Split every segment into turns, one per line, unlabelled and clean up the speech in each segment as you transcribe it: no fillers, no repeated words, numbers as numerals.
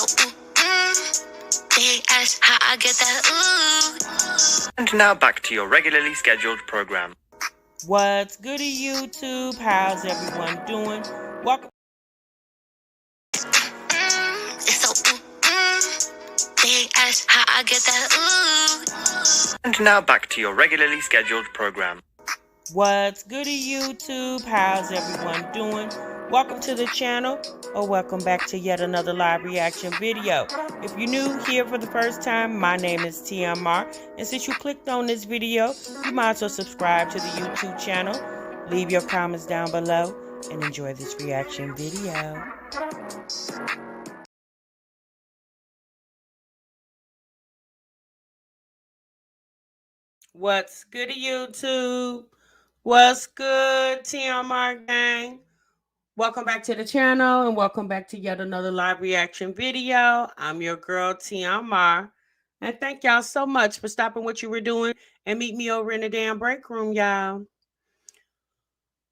big ass, how I get that
And now back to your regularly scheduled program.
What's goody, YouTube? How's everyone doing? Welcome.
It's so big ass, how I get that
And now back to your regularly scheduled program.
What's goody, YouTube? How's everyone doing? Welcome to the channel, or welcome back to yet another live reaction video. If you're new here for the first time, my name is TMR, and since you clicked on this video, you might as well subscribe to the YouTube channel, leave your comments down below, and enjoy this reaction video. What's good, YouTube? What's good, TMR gang? Welcome back to the channel and welcome back to yet another live reaction video. I'm your girl, TMR. And thank y'all so much for stopping what you were doing and meet me over in the damn break room, y'all.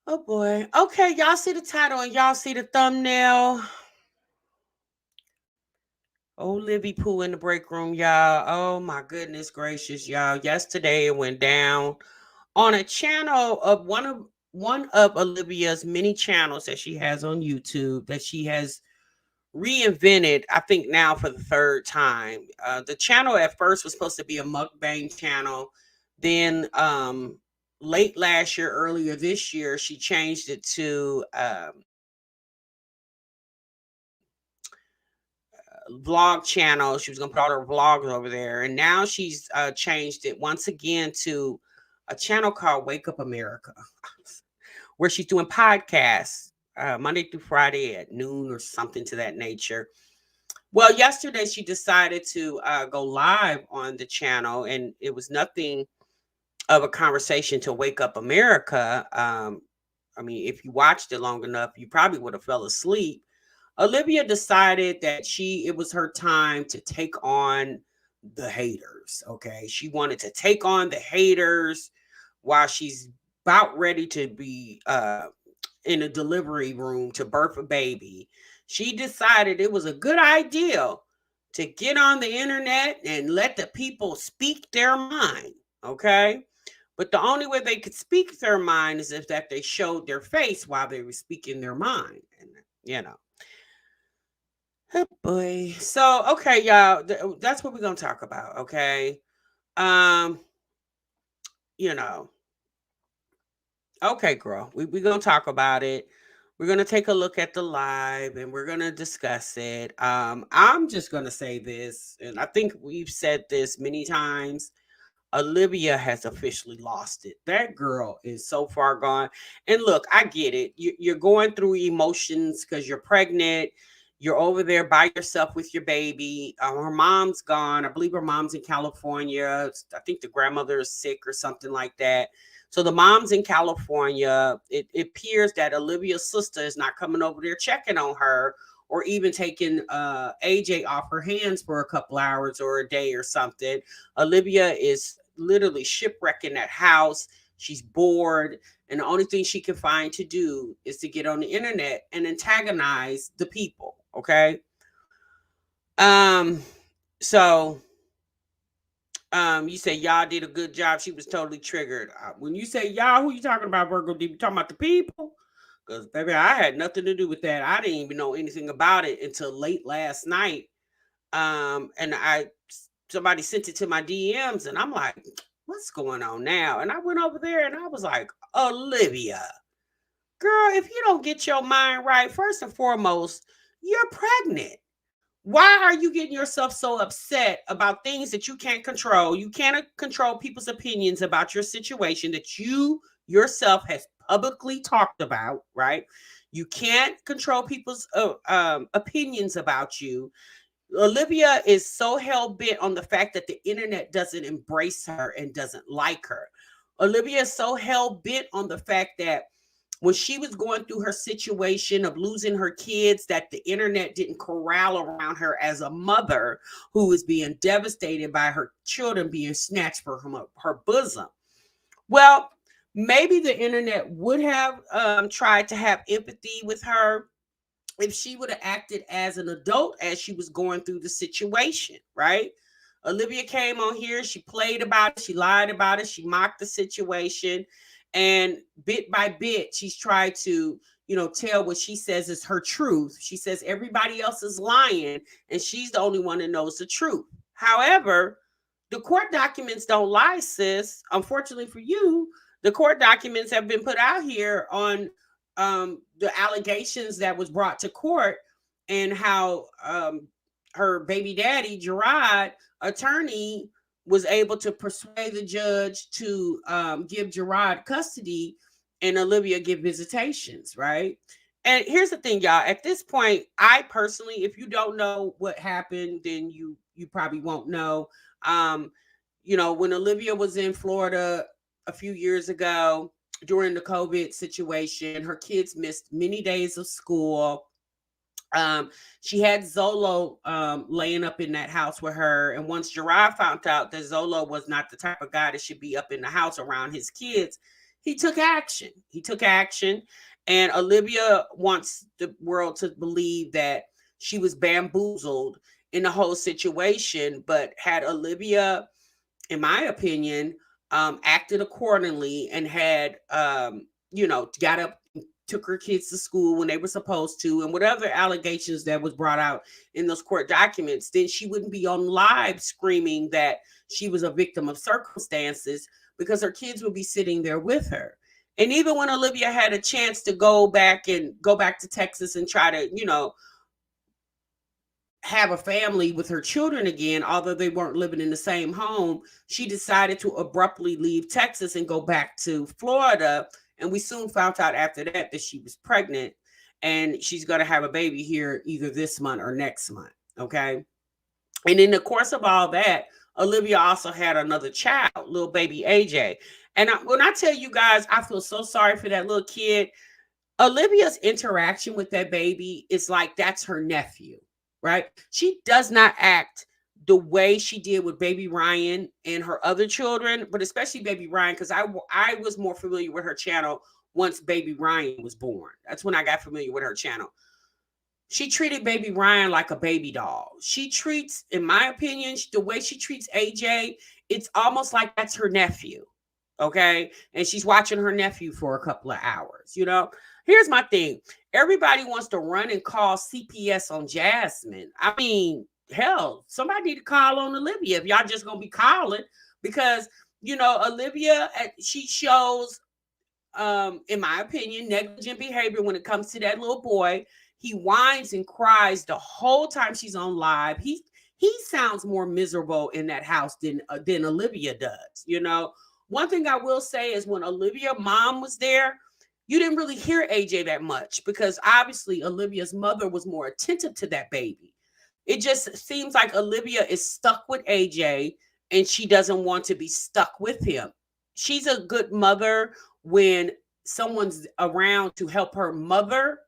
Oh boy. Okay, y'all see the title and y'all see the thumbnail. Oh, Livy Poo in the break room, y'all. Oh my goodness gracious, y'all. Yesterday it went down on a channel of one of Olivia's many channels that she has on YouTube that she has reinvented, I think now for the third time. The channel at first was supposed to be a mukbang channel. Then late last year, earlier this year, she changed it to vlog channel. She was going to put all her vlogs over there. And now she's changed it once again to a channel called Wake Up America, where she's doing podcasts Monday through Friday at noon or something to that nature. Well, yesterday she decided to go live on the channel, and it was nothing of a conversation to Wake Up America. I mean, if you watched it long enough, you probably would have fell asleep. Olivia decided that it was her time to take on the haters. Okay. She wanted to take on the haters while she's about ready to be in a delivery room to birth a baby. She decided it was a good idea to get on the internet and let the people speak their mind. Okay. But the only way they could speak their mind is if that they showed their face while they were speaking their mind. And, you know. Oh boy. So, okay, y'all, that's what we're going to talk about, okay? You know. Okay, girl. We're going to talk about it. We're going to take a look at the live and we're going to discuss it. I'm just going to say this, and I think we've said this many times. Olivia has officially lost it. That girl is so far gone. And look, I get it. You're going through emotions because you're pregnant. You're over there by yourself with your baby. Her mom's gone. I believe her mom's in California. I think the grandmother is sick or something like that. So the mom's in California. It appears that Olivia's sister is not coming over there checking on her or even taking AJ off her hands for a couple hours or a day or something. Olivia is literally shipwrecking that house. She's bored, and the only thing she can find to do is to get on the internet and antagonize the people. Okay. So you say y'all did a good job. She was totally triggered. When you say y'all, who you talking about, Virgo? Did you talking about the people? Because baby, I had nothing to do with that. I didn't even know anything about it until late last night. And somebody sent it to my DMs, and I'm like, what's going on now? And I went over there and I was like, Olivia, girl, if you don't get your mind right, first and foremost, you're pregnant. Why are you getting yourself so upset about things that you can't control? You can't control people's opinions about your situation that you yourself has publicly talked about, right? You can't control people's opinions about you. Olivia is so hell-bent on the fact that the internet doesn't embrace her and doesn't like her. Olivia is so hell-bent on the fact that when she was going through her situation of losing her kids, that the internet didn't corral around her as a mother who is being devastated by her children being snatched from her bosom. Well, maybe the internet would have tried to have empathy with her if she would have acted as an adult as she was going through the situation, right? Olivia came on here, she played about it, she lied about it, she mocked the situation, and bit by bit, she's tried to, tell what she says is her truth. She says everybody else is lying, and she's the only one that knows the truth. However, the court documents don't lie, sis. Unfortunately for you, the court documents have been put out here on the allegations that was brought to court, and how her baby daddy, Gerard, attorney, was able to persuade the judge to give Gerard custody and Olivia give visitations, right? And here's the thing, y'all. At this point, I personally, if you don't know what happened, then you probably won't know. Um, when Olivia was in Florida a few years ago during the COVID situation, her kids missed many days of school. She had Zolo laying up in that house with her. And once Gerard found out that Zolo was not the type of guy that should be up in the house around his kids, he took action. He took action. And Olivia wants the world to believe that she was bamboozled in the whole situation. But had Olivia, in my opinion, acted accordingly and had, got up, took her kids to school when they were supposed to, and whatever allegations that was brought out in those court documents, then she wouldn't be on live screaming that she was a victim of circumstances, because her kids would be sitting there with her. And even when Olivia had a chance to go back to Texas and try to, have a family with her children again, although they weren't living in the same home, she decided to abruptly leave Texas and go back to Florida. And we soon found out after that she was pregnant, and she's going to have a baby here either this month or next month. Okay. And in the course of all that, Olivia also had another child, little baby AJ. And when I tell you guys, I feel so sorry for that little kid. Olivia's interaction with that baby is like that's her nephew, right? She does not act the way she did with baby Ryan and her other children, but especially baby Ryan, because I was more familiar with her channel once baby Ryan was born. That's when I got familiar with her channel. She treated baby Ryan like a baby doll. She treats, in my opinion, the way she treats AJ, it's almost like that's her nephew. Okay. And she's watching her nephew for a couple of hours. Here's my thing. Everybody wants to run and call CPS on Jasmine. I mean, hell, somebody need to call on Olivia if y'all just gonna be calling, because Olivia, she shows in my opinion, negligent behavior when it comes to that little boy. He whines and cries the whole time she's on live. He sounds more miserable in that house than Olivia does. One thing I will say is when Olivia's mom was there, you didn't really hear AJ that much, because obviously Olivia's mother was more attentive to that baby. It just seems like Olivia is stuck with AJ and she doesn't want to be stuck with him. She's a good mother when someone's around to help her mother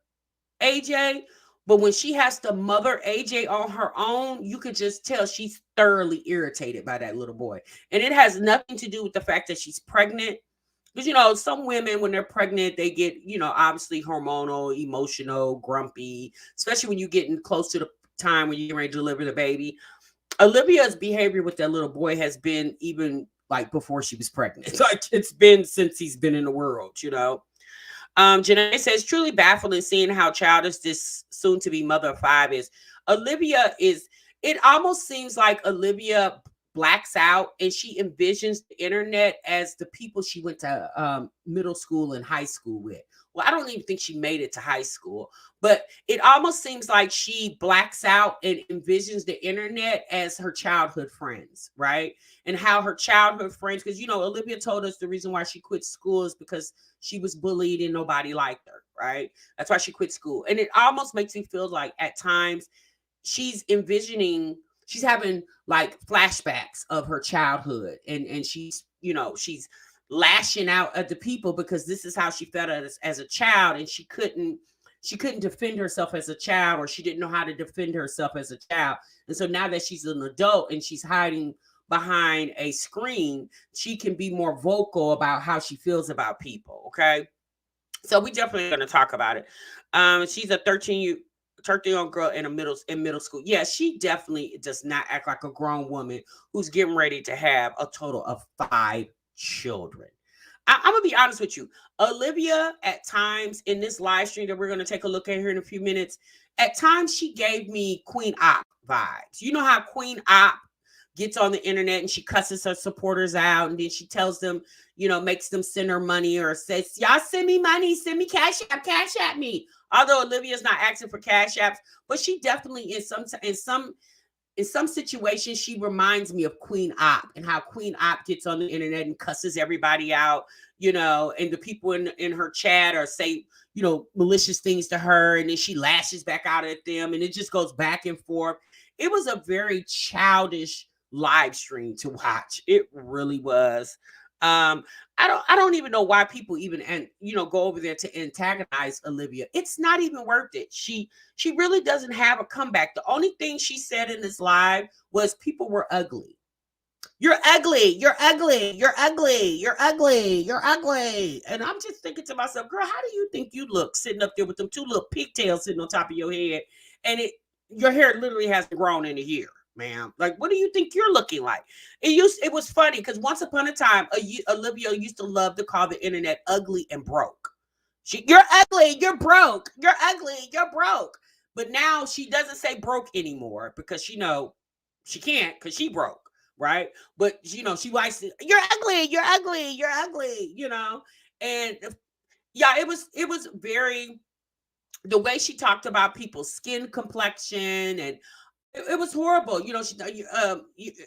AJ, but when she has to mother AJ on her own, you could just tell she's thoroughly irritated by that little boy. And it has nothing to do with the fact that she's pregnant. Because, some women, when they're pregnant, they get, obviously hormonal, emotional, grumpy, especially when you're getting close to the time when you're ready to deliver the baby. Olivia's behavior with that little boy has been even like before she was pregnant. It's like it's been since he's been in the world, Janae says, truly baffling seeing how childish this soon-to-be mother of 5 is. It almost seems like Olivia blacks out and she envisions the internet as the people she went to middle school and high school with. Well, I don't even think she made it to high school, but it almost seems like she blacks out and envisions the internet as her childhood friends, right? And how her childhood friends, because, Olivia told us the reason why she quit school is because she was bullied and nobody liked her, right? That's why she quit school. And it almost makes me feel like at times she's having like flashbacks of her childhood, and she's lashing out at the people because this is how she felt as a child, and she couldn't defend herself as a child, or she didn't know how to defend herself as a child. And so now that she's an adult and she's hiding behind a screen, she can be more vocal about how she feels about people. Okay. So we definitely going to talk about it. She's a 13 13-year-old girl in middle school. Yeah, she definitely does not act like a grown woman who's getting ready to have a total of 5 children. I'm gonna be honest with you. Olivia, at times in this live stream that we're gonna take a look at here in a few minutes, at times she gave me Queen Op vibes. You know how Queen Op gets on the internet and she cusses her supporters out, and then she tells them, makes them send her money or says, "Y'all send me money, send me cash app me." Although Olivia's not asking for cash apps, but she definitely in some situations, she reminds me of Queen Op and how Queen Op gets on the internet and cusses everybody out, and the people in her chat or say, malicious things to her, and then she lashes back out at them, and it just goes back and forth. It was a very childish live stream to watch. It really was. I don't even know why people even go over there to antagonize Olivia. It's not even worth it. She really doesn't have a comeback. The only thing she said in this live was people were ugly. You're ugly. You're ugly. You're ugly. You're ugly. You're ugly. And I'm just thinking to myself, girl, how do you think you look sitting up there with them 2 little pigtails sitting on top of your head, and your hair literally hasn't grown in a year, ma'am? Like, what do you think you're looking like? It was funny because once upon a time, Olivia used to love to call the internet ugly and broke. You're ugly. You're broke. You're ugly. You're broke. But now she doesn't say broke anymore because she can't because she broke. Right. But she likes to, you're ugly, you're ugly, you're ugly, and yeah, it was very, the way she talked about people's skin complexion, and it was horrible.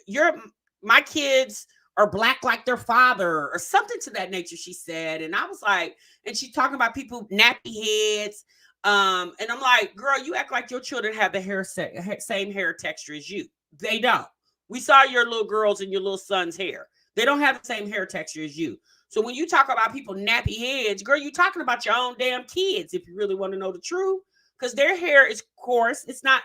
You're my kids are black like their father or something to that nature, she said. And I was like, and she talking about people nappy heads. And I'm like, girl, you act like your children have the same hair texture as you. They don't. We saw your little girls and your little son's hair. They don't have the same hair texture as you. So when you talk about people nappy heads, girl, you talking about your own damn kids if you really want to know the truth. Because their hair is coarse. It's not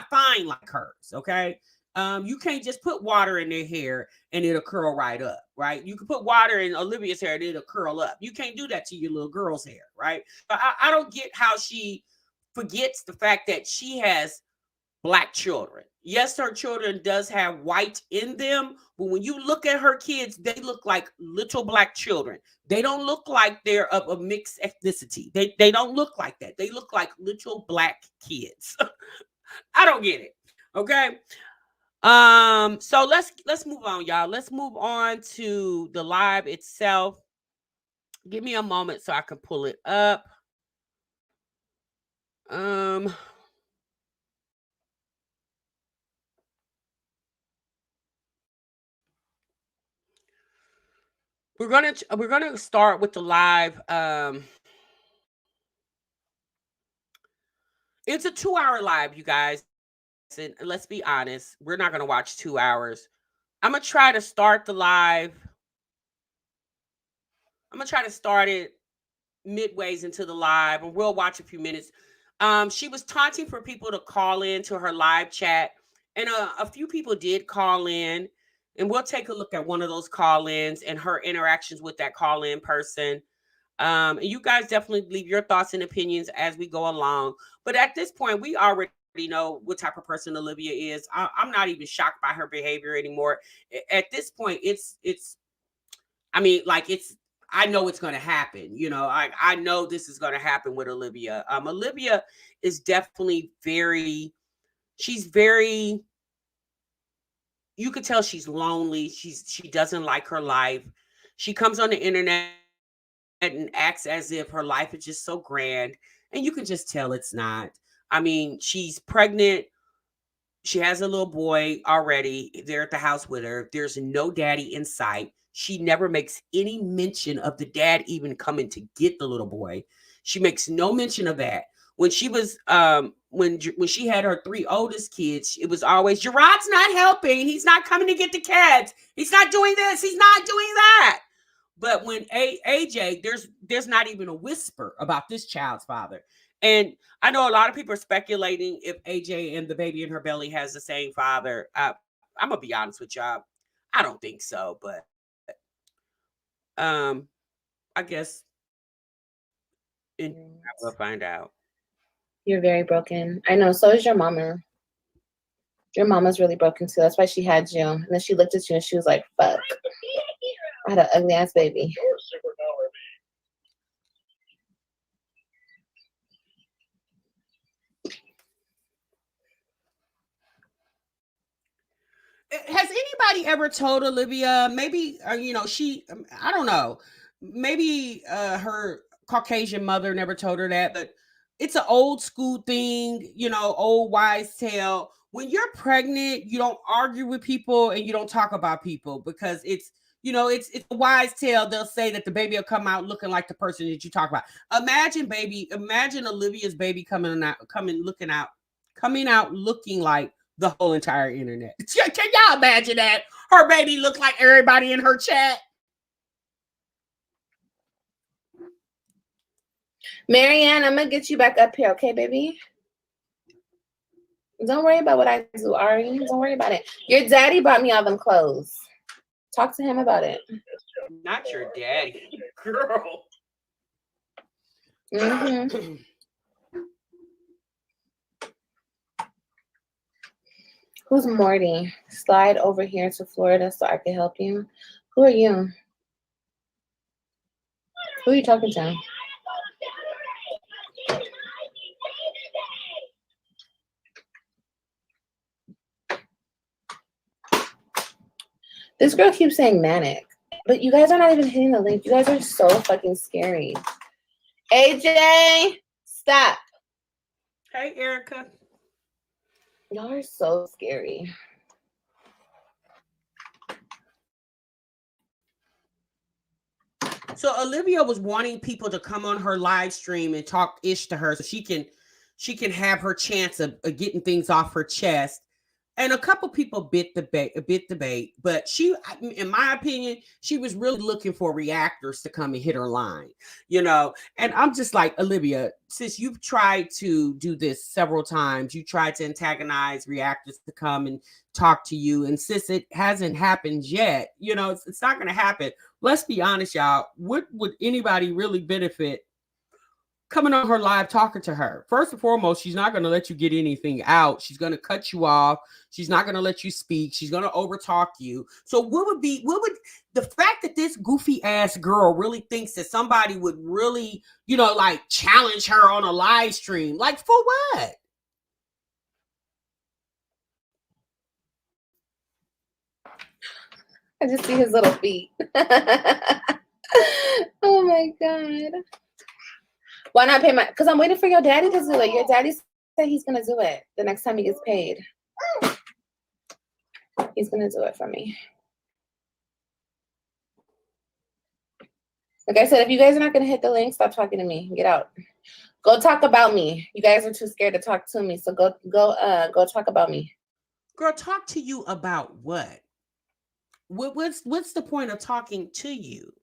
fine like hers, okay? You can't just put water in their hair and it'll curl right up, right? You can put water in Olivia's hair and it'll curl up. You can't do that to your little girl's hair, right? I don't get how she forgets the fact that she has black children. Yes, her children does have white in them, but when you look at her kids, they look like little black children. They don't look like they're of a mixed ethnicity. They don't look like that. They look like little black kids. I don't get it. Okay. So let's move on, y'all. Let's move on to the live itself. Give me a moment so I can pull it up. We're gonna start with the live. It's a 2-hour live, you guys. And let's be honest, we're not gonna watch 2 hours. I'm gonna try to start the live. I'm gonna try to start it midways into the live, and we'll watch a few minutes. She was taunting for people to call in to her live chat, and a few people did call in, and we'll take a look at one of those call-ins and her interactions with that call-in person. And you guys definitely leave your thoughts and opinions as we go along. But at this point, we already know what type of person Olivia is. I'm not even shocked by her behavior anymore. At this point, I mean, like I know it's going to happen. I know this is going to happen with Olivia. Olivia is definitely she's very, you could tell she's lonely. She doesn't like her life. She comes on the internet and acts as if her life is just so grand, and you can just tell it's not. I mean, she's pregnant. She has a little boy already. They're at the house with her. There's no daddy in sight. She never makes any mention of the dad even coming to get the little boy. She makes no mention of that. When she was when she had her 3 oldest kids, it was always, Gerard's not helping. He's not coming to get the kids. He's not doing this. He's not doing that. But when AJ, there's not even a whisper about this child's father. And I know a lot of people are speculating if AJ and the baby in her belly has the same father. I'm gonna be honest with y'all. I don't think so, but I guess in we'll find out.
You're very broken. I know. So is your mama. Your mama's really broken too. That's why she had you. And then she looked at you and she was like, fuck. I had an ugly ass baby.
Has anybody ever told Olivia, maybe, you know, I don't know, maybe her Caucasian mother never told her that, but it's an old school thing, you know, old wise tale. When you're pregnant, you don't argue with people and you don't talk about people because it's, you know, it's a wise tale. They'll say that the baby will come out looking like the person that you talk about. Imagine Olivia's baby coming out looking like the whole entire internet. Can y'all imagine that? Her baby looked like everybody in her chat.
Marianne, I'm gonna get you back up here, okay, baby? Don't worry about what I do, Ari. Don't worry about it. Your daddy bought me all them clothes. Talk to him about it.
Not your daddy, girl.
Mm-hmm. Who's Morty? Slide over here to Florida so I can help you. Who are you? Who are you talking to? This girl keeps saying manic, but you guys are not even hitting the link. You guys are so fucking scary. AJ, stop.
Hey, Erica.
Y'all are so scary.
So Olivia was wanting people to come on her live stream and talk ish to her so she can have her chance of getting things off her chest. And a couple people bit the bait, but she, in my opinion, she was really looking for reactors to come and hit her line, you know. And I'm just like, Olivia, since you've tried to do this several times, you tried to antagonize reactors to come and talk to you, and since it hasn't happened yet, you know, it's not going to happen. Let's be honest, y'all. What would anybody really benefit coming on her live talking to her? First and foremost, she's not going to let you get anything out. She's going to cut you off. She's not going to let you speak. She's going to overtalk you. So what would the fact that this goofy ass girl really thinks that somebody would really, you know, like challenge her on a live stream? Like, for what?
I just see his little feet. Oh my God. Why not pay my, because I'm waiting for your daddy to do it. Your daddy said he's going to do it the next time he gets paid. He's going to do it for me. Like I said, if you guys are not going to hit the link, stop talking to me. Get out. Go talk about me. You guys are too scared to talk to me. So go talk about me.
Girl, talk to you about what? What's the point of talking to you?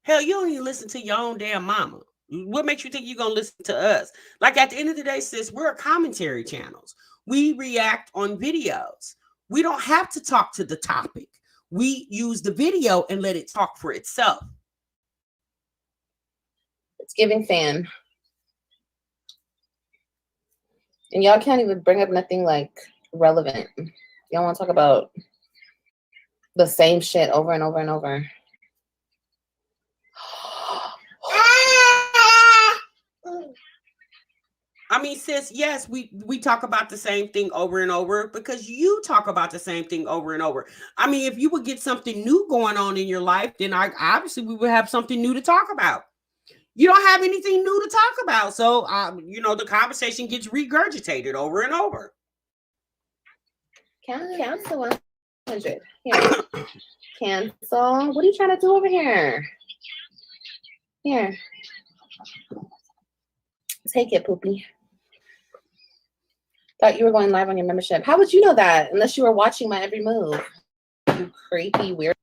Hell, you don't even listen to your own damn mama. What makes you think you're going to listen to us? Like, at the end of the day, sis, we're commentary channels. We react on videos. We don't have to talk to the topic. We use the video and let it talk for itself.
It's giving fan. And y'all can't even bring up nothing like relevant. Y'all want to talk about the same shit over and over and over.
I mean, sis, yes, we talk about the same thing over and over because you talk about the same thing over and over. I mean, if you would get something new going on in your life, then obviously we would have something new to talk about. You don't have anything new to talk about. So, you know, the conversation gets regurgitated over and over.
Cancel 100. Here. Cancel. What are you trying to do over here? Here. Take it, Poopy. Thought you were going live on your membership. How would you know that? Unless you were watching my every move. You creepy weirdo.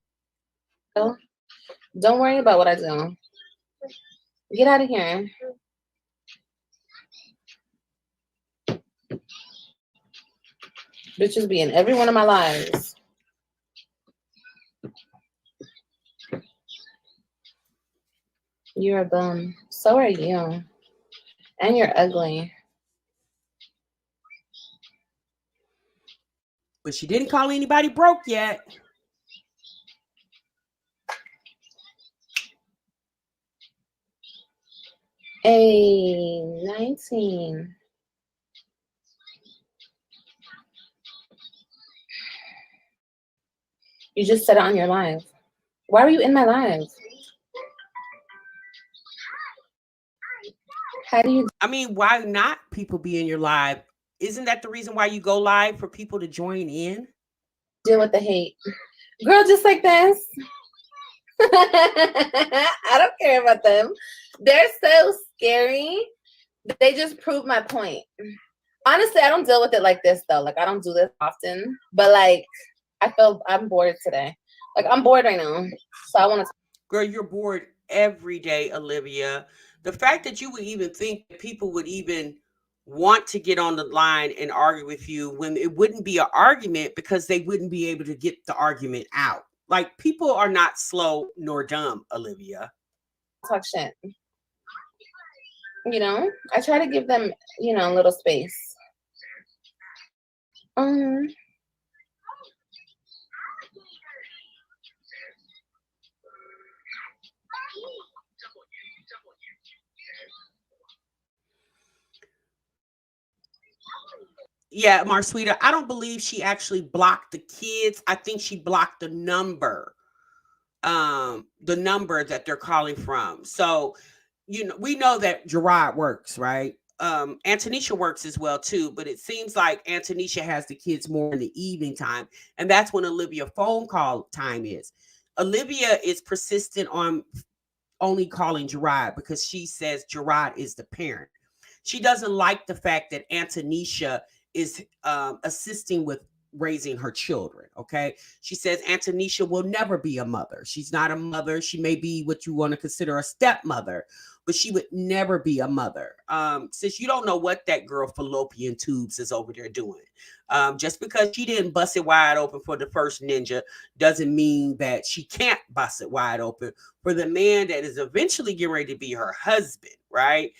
Don't worry about what I do. Get out of here. Bitches be in every one of my lives. You're a bum. So are you. And you're ugly.
But she didn't call anybody broke yet.
A 19. You just said it on your live. Why were you in my live? How do you?
I mean, why not people be in your live? Isn't that the reason why you go live, for people to join in?
Deal with the hate. Girl, just like this. I don't care about them. They're so scary. They just prove my point. Honestly, I don't deal with it like this, though. Like, I don't do this often. But, like, I feel I'm bored today. Like, I'm bored right now. So I want to.
Girl, you're bored every day, Olivia. The fact that you would even think that people would even want to get on the line and argue with you when it wouldn't be an argument, because they wouldn't be able to get the argument out. Like, people are not slow nor dumb, Olivia.
Talk shit. You know, I try to give them, you know, a little space.
Yeah, Marsweeta, I don't believe she actually blocked the kids. I think she blocked the number that they're calling from. So, you know, we know that Gerard works, right? Antonisha works as well too, but it seems like Antonisha has the kids more in the evening time, and that's when Olivia phone call time is. Olivia is persistent on only calling Gerard because she says Gerard is the parent. She doesn't like the fact that Antonisha is assisting with raising her children. Okay. She says Antonisha will never be a mother. She's not a mother. She may be what you want to consider a stepmother, but she would never be a mother. Since you don't know what that girl fallopian tubes is over there doing. Just because she didn't bust it wide open for the first ninja doesn't mean that she can't bust it wide open for the man that is eventually getting ready to be her husband, right?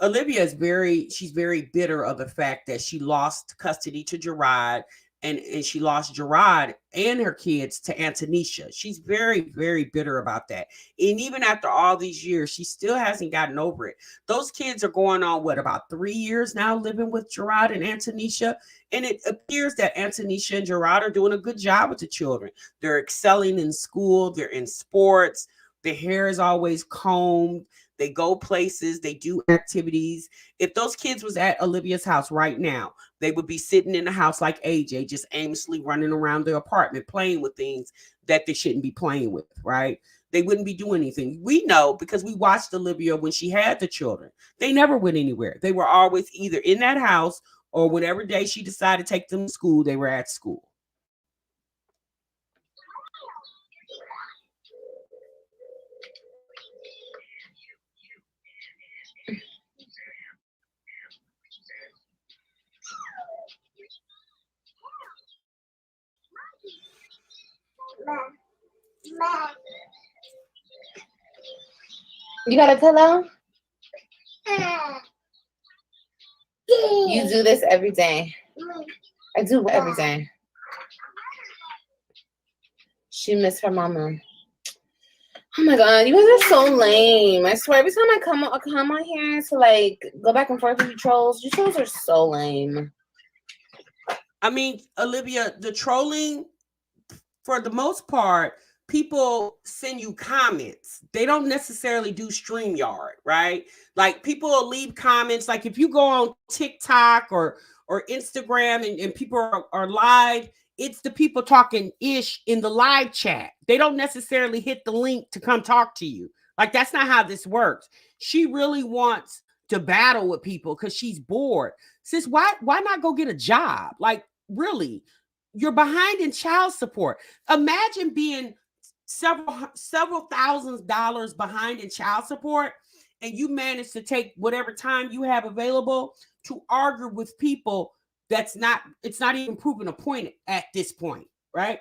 Olivia is she's very bitter of the fact that she lost custody to Gerard, and she lost Gerard and her kids to Antonisha. She's very, very bitter about that. And even after all these years, she still hasn't gotten over it. Those kids are going on, about 3 years now living with Gerard and Antonisha. And it appears that Antonisha and Gerard are doing a good job with the children. They're excelling in school. They're in sports. The hair is always combed. They go places, they do activities. If those kids was at Olivia's house right now, they would be sitting in the house like AJ, just aimlessly running around the apartment, playing with things that they shouldn't be playing with, right? They wouldn't be doing anything. We know because we watched Olivia when she had the children. They never went anywhere. They were always either in that house, or whatever day she decided to take them to school, they were at school.
You got a pillow? You do this every day. I do every day. She missed her mama. Oh my god, you guys are so lame. I swear, every time I come on here to like go back and forth with you trolls are so lame.
I mean, Olivia, the trolling, for the most part, people send you comments. They don't necessarily do StreamYard, right? Like, people will leave comments. Like, if you go on TikTok or Instagram and people are live, it's the people talking ish in the live chat. They don't necessarily hit the link to come talk to you. Like, that's not how this works. She really wants to battle with people because she's bored. Sis, why not go get a job? Like, really, you're behind in child support. Imagine being several $1,000s behind in child support, and you manage to take whatever time you have available to argue with people. It's not even proving a point at this point, right?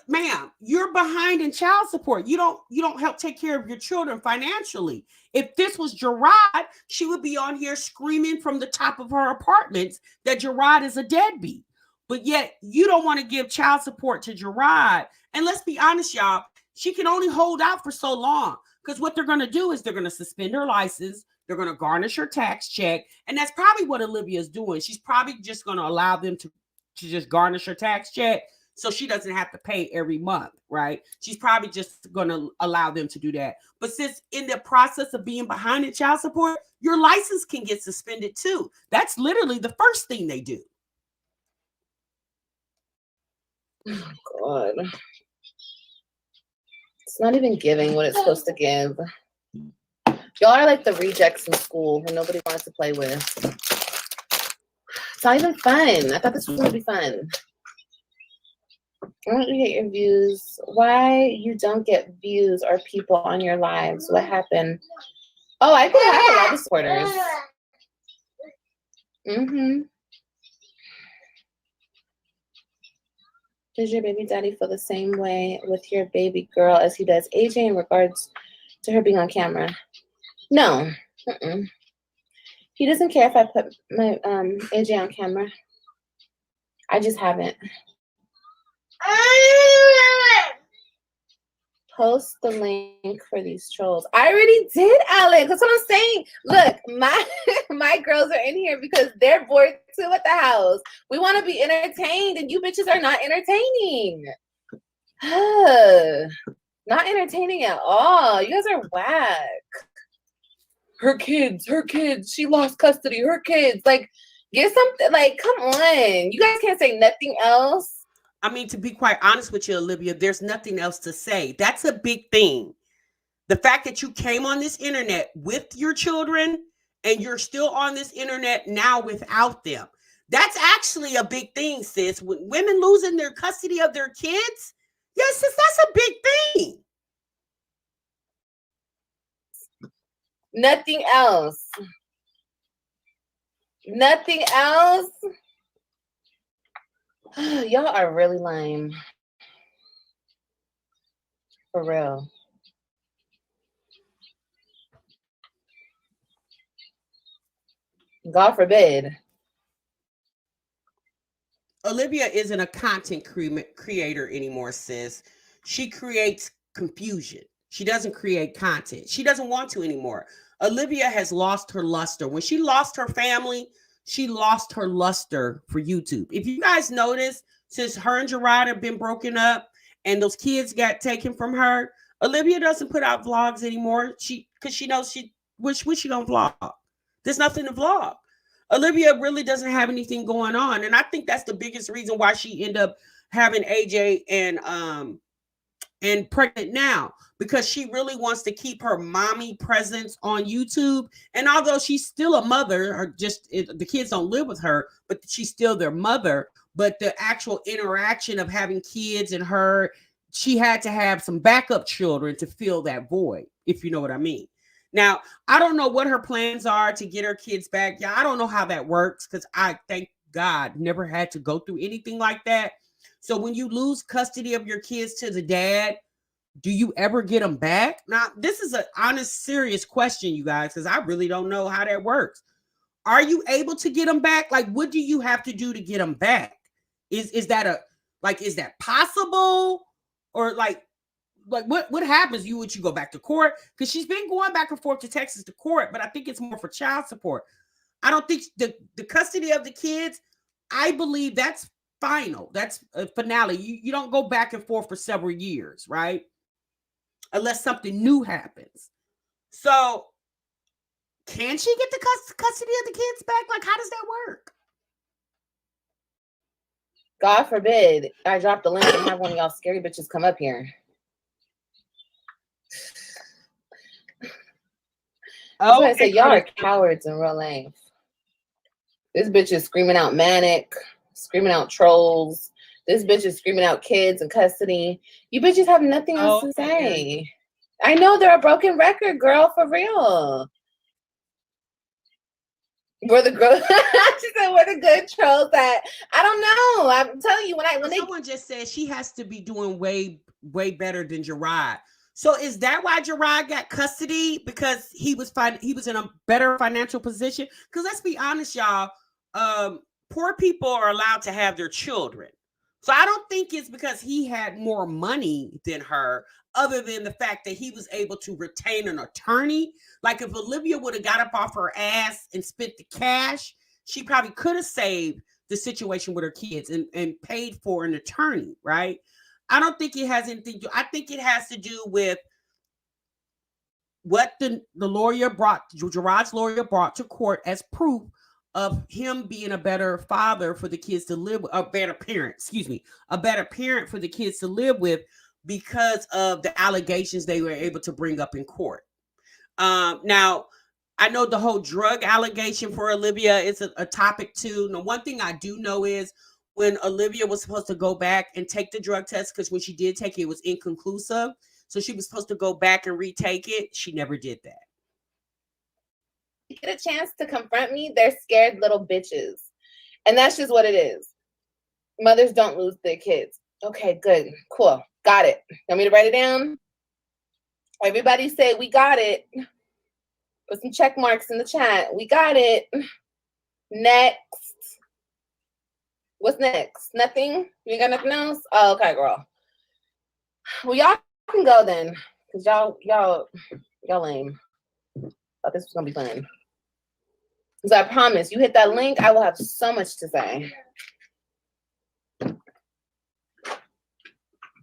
Ma'am, you're behind in child support. You don't help take care of your children financially. If this was Gerard, she would be on here screaming from the top of her apartments that Gerard is a deadbeat. but yet you don't want to give child support to Gerard. And let's be honest, y'all, she can only hold out for so long, because what they're going to do is they're going to suspend her license. They're going to garnish her tax check. And that's probably what Olivia's doing. She's probably just going to allow them to just garnish her tax check so she doesn't have to pay every month, right? She's probably just going to allow them to do that. But since in the process of being behind in child support, your license can get suspended too. That's literally the first thing they do.
Oh, God. It's not even giving what it's supposed to give. Y'all are like the rejects in school who nobody wants to play with. It's not even fun. I thought this was going to be fun. I want you to get your views. Why you don't get views or people on your lives? What happened? Oh, I could have a lot of supporters. Does your baby daddy feel the same way with your baby girl as he does AJ in regards to her being on camera? No. He doesn't care if I put my AJ on camera. I just haven't. Post the link for these trolls. I already did, Alex. That's what I'm saying. Look, my girls are in here because they're bored too at the house. We want to be entertained, and you bitches are not entertaining. Not entertaining at all. You guys are whack. Her kids. She lost custody. Her kids. Like, get something. Like, come on. You guys can't say nothing else.
I mean, to be quite honest with you, Olivia, there's nothing else to say. That's a big thing. The fact that you came on this internet with your children and you're still on this internet now without them. That's actually a big thing, sis. When women losing their custody of their kids, yes, sis, that's a big thing.
Nothing else. Nothing else. Y'all are really lame. For real. God forbid.
Olivia isn't a content creator anymore, sis. She creates confusion. She doesn't create content. She doesn't want to anymore. Olivia has lost her luster. When she lost her family, she lost her luster for YouTube. If you guys notice, since her and Gerard have been broken up and those kids got taken from her, Olivia doesn't put out vlogs anymore. Because she knows when she gonna vlog. There's nothing to vlog. Olivia really doesn't have anything going on. And I think that's the biggest reason why she ended up having AJ and pregnant now, because she really wants to keep her mommy presence on YouTube. And although she's still a mother, or the kids don't live with her, but she's still their mother. But the actual interaction of having kids and her, she had to have some backup children to fill that void, if you know what I mean. Now, I don't know what her plans are to get her kids back. Yeah, I don't know how that works, because I, thank God, never had to go through anything like that. So when you lose custody of your kids to the dad, do you ever get them back? Now, this is an honest, serious question, you guys, because I really don't know how that works. Are you able to get them back? Like, what do you have to do to get them back? Is that possible? Or like what happens? Would you go back to court? Because she's been going back and forth to Texas to court, but I think it's more for child support. I don't think the custody of the kids, I believe that's final. That's a finale. You don't go back and forth for several years, right? Unless something new happens. So can she get the custody of the kids back? Like, how does that work?
God forbid I drop the link and have one of y'all scary bitches come up here. Oh, I say y'all are cowards in real life. This bitch is screaming out manic, screaming out trolls. This bitch is screaming out kids in custody. You bitches have nothing else to say. I know they're a broken record, girl, for real. We're the girl. She said we're the good trolls that I don't know. I'm telling you, when
someone just said she has to be doing way better than Gerard. So is that why Gerard got custody? Because he was in a better financial position? Because let's be honest, y'all. poor people are allowed to have their children. So I don't think it's because he had more money than her, other than the fact that he was able to retain an attorney. Like if Olivia would have got up off her ass and spent the cash, she probably could have saved the situation with her kids and paid for an attorney, right? I don't think it has anything to, I think it has to do with what the lawyer brought, Gerard's lawyer brought to court as proof of him being a better father for the kids to live with, a better parent, a better parent for the kids to live with because of the allegations they were able to bring up in court. Now, I know the whole drug allegation for Olivia is a topic too. Now, one thing I do know is when Olivia was supposed to go back and take the drug test, because when she did take it, it was inconclusive. So she was supposed to go back and retake it. She never did that.
Get a chance to confront me, they're scared little bitches. And that's just what it is. Mothers don't lose their kids. Okay, good. Cool. Got it. Want me to write it down? Everybody say, we got it. Put some check marks in the chat. We got it. Next. What's next? Nothing? You ain't got nothing else? Oh, okay, girl. Well, y'all can go then. Because y'all lame. Thought this was going to be fun. Because I promise, you hit that link, I will have so much to say.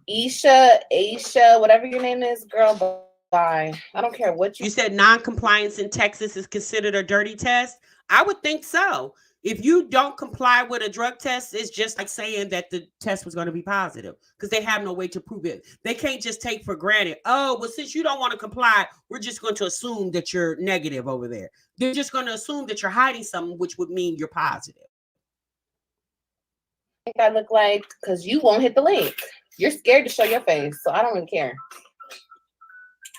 Aisha, whatever your name is, girl, bye. I don't care what
you said. Non-compliance in Texas is considered a dirty test. I would think so. If you don't comply with a drug test, it's just like saying that the test was going to be positive because they have no way to prove it. They can't just take for granted, oh, well, since you don't want to comply, we're just going to assume that you're negative over there. They're just going to assume that you're hiding something, which would mean you're positive.
I think I look like, because you won't hit the link. You're scared to show your face, so I don't really care.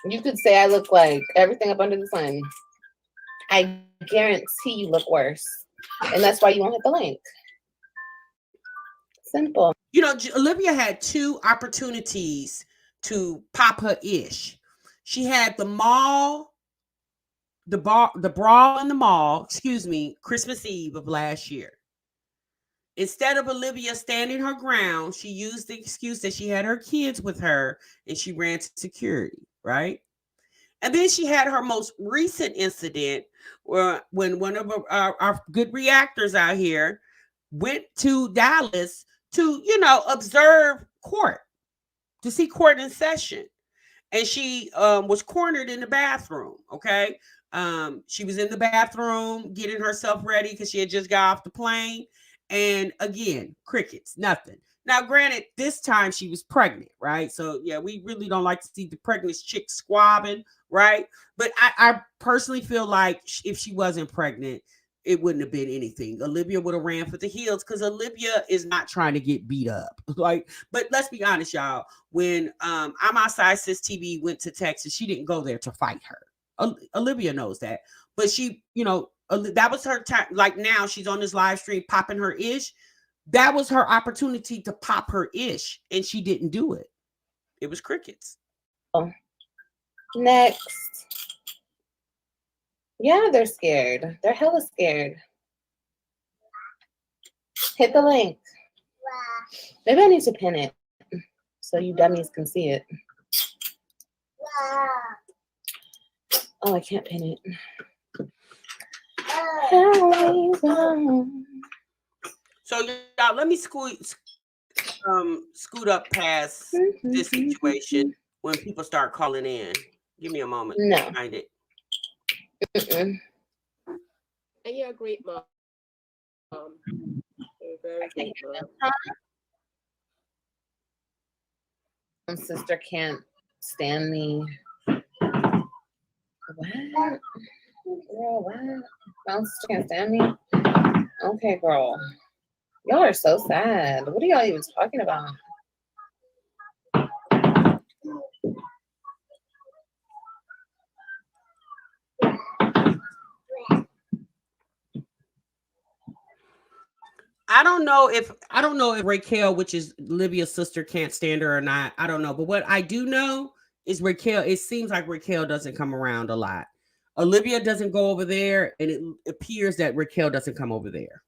You could say I look like everything up under the sun. I guarantee you look worse. And that's why you won't hit the link. Simple.
You know, Olivia had two opportunities to pop her ish. She had the brawl in the mall, Christmas Eve of last year. Instead of Olivia standing her ground, she used the excuse that she had her kids with her and she ran to security, right? And then she had her most recent incident where when one of our good reactors out here went to Dallas to, observe court, to see court in session. And she was cornered in the bathroom, okay? She was in the bathroom getting herself ready because she had just got off the plane. And again, crickets, nothing. Now, granted, this time she was pregnant, right? So, yeah, we really don't like to see the pregnant chick squabbing, right? But I personally feel like if she wasn't pregnant, it wouldn't have been anything. Olivia would have ran for the hills because Olivia is not trying to get beat up. But let's be honest, y'all. When I'm Outside Sis TV went to Texas, she didn't go there to fight her. Olivia knows that. But she, that was her time. Like now she's on this live stream popping her ish. That was her opportunity to pop her ish, and she didn't do it. It was crickets.
Oh. Next. Yeah, they're scared. They're hella scared. Hit the link. Maybe I need to pin it so you dummies can see it. Oh, I can't pin it.
So y'all, let me scoot up past this situation when people start calling in. Give me a moment.
No.
To find it.
And you're a great mom. You're a very great mom.
My sister can't stand me. What? Girl, what? My sister can't stand me? Okay, girl. Y'all are so sad. What are y'all even talking about?
I don't know if Raquel, which is Olivia's sister, can't stand her or not. I don't know. But what I do know is Raquel, it seems like Raquel doesn't come around a lot. Olivia doesn't go over there, and it appears that Raquel doesn't come over there.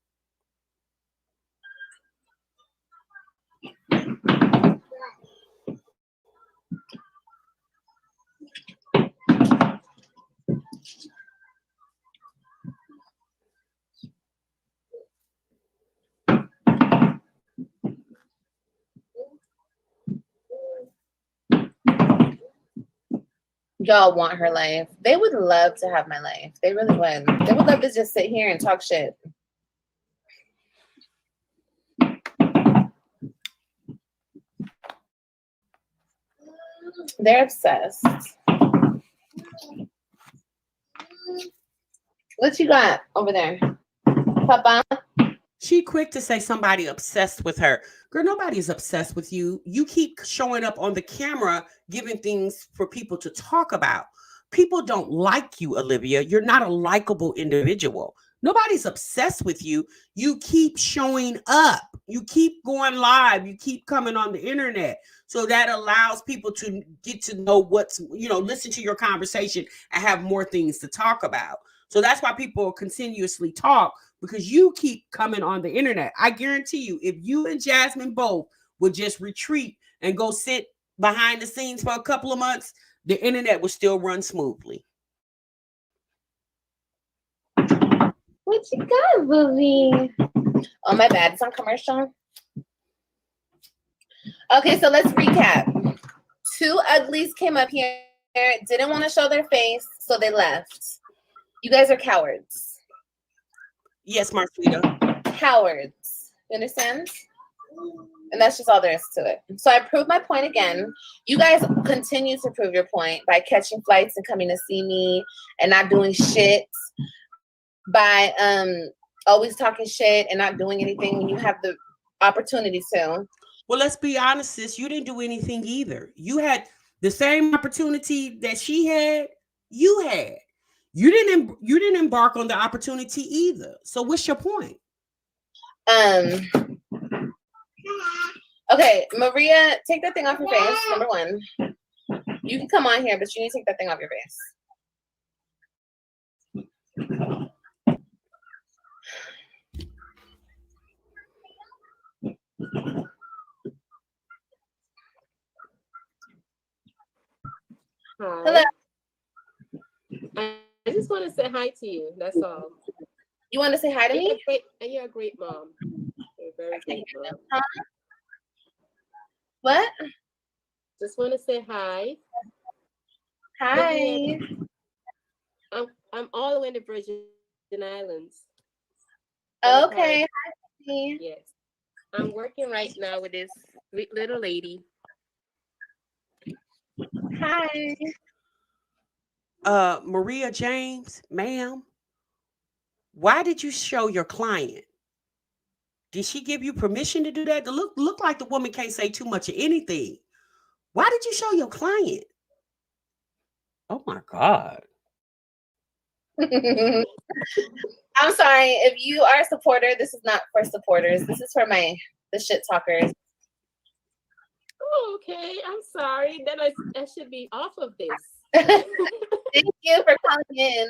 Y'all want her life. They would love to have my life. They really would. They would love to just sit here and talk shit. They're obsessed. What you got over there, Papa?
She quick to say somebody obsessed with her. Girl, nobody's obsessed with you. You keep showing up on the camera, giving things for people to talk about. People don't like you, Olivia. You're not a likable individual. Nobody's obsessed with you. You keep showing up. You keep going live. You keep coming on the internet. So that allows people to get to know what's, listen to your conversation and have more things to talk about. So that's why people continuously talk, because you keep coming on the internet. I guarantee you, if you and Jasmine both would just retreat and go sit behind the scenes for a couple of months, the internet would still run smoothly.
What you got, Booby? Oh, my bad. It's on commercial. Okay, so let's recap. Two uglies came up here, didn't want to show their face, so they left. You guys are cowards.
Yes, Marquita.
Cowards. You understand? And that's just all there is to it. So I proved my point again. You guys continue to prove your point by catching flights and coming to see me and not doing shit. By always talking shit and not doing anything when you have the opportunity to.
Well, let's be honest, sis. You didn't do anything either. You had the same opportunity that she had. You had. You didn't embark on the opportunity either. So what's your point?
Okay, Maria, take that thing off your face. Number one. You can come on here, but you need to take that thing off your face.
Hi.
Hello.
I just want to say hi to you. That's all.
You want to say hi to me?
You're a great mom. You're a very great mom.
Huh? What?
Just want to say hi.
Hi.
I'm all the way in the Virgin Islands.
Okay. Hi.
Yes. I'm working right now with this sweet little lady.
Hi.
Maria James, ma'am, why did you show your client? Did she give you permission to do that? To look like the woman can't say too much of anything. Why did you show your client? Oh my God.
I'm sorry. If you are a supporter, this is not for supporters. This is for the shit talkers.
Oh, okay. I'm sorry. Then I should be off of this.
Thank you for calling in.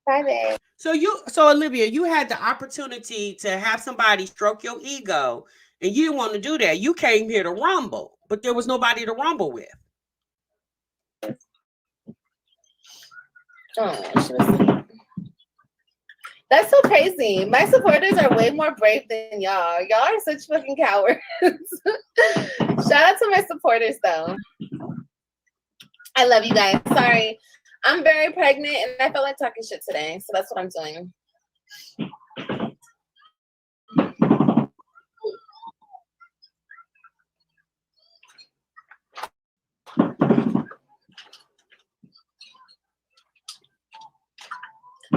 Bye, babe.
So Olivia, you had the opportunity to have somebody stroke your ego, and you didn't want to do that. You came here to rumble, but there was nobody to rumble with.
Oh, that's so crazy. My supporters are way more brave than y'all. Y'all are such fucking cowards. Shout out to my supporters, though. I love you guys. Sorry. I'm very pregnant and I felt like talking shit today. So that's what I'm doing.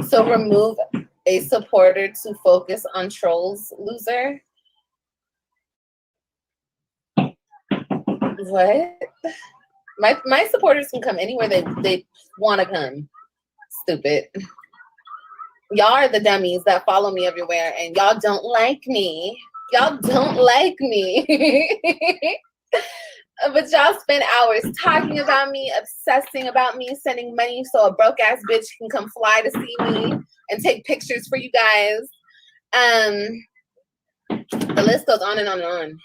So remove a supporter to focus on trolls, loser. What? My supporters can come anywhere they want to come. Stupid. Y'all are the dummies that follow me everywhere and y'all don't like me. Y'all don't like me. But y'all spend hours talking about me, obsessing about me, sending money so a broke ass bitch can come fly to see me and take pictures for you guys. The list goes on and on and on.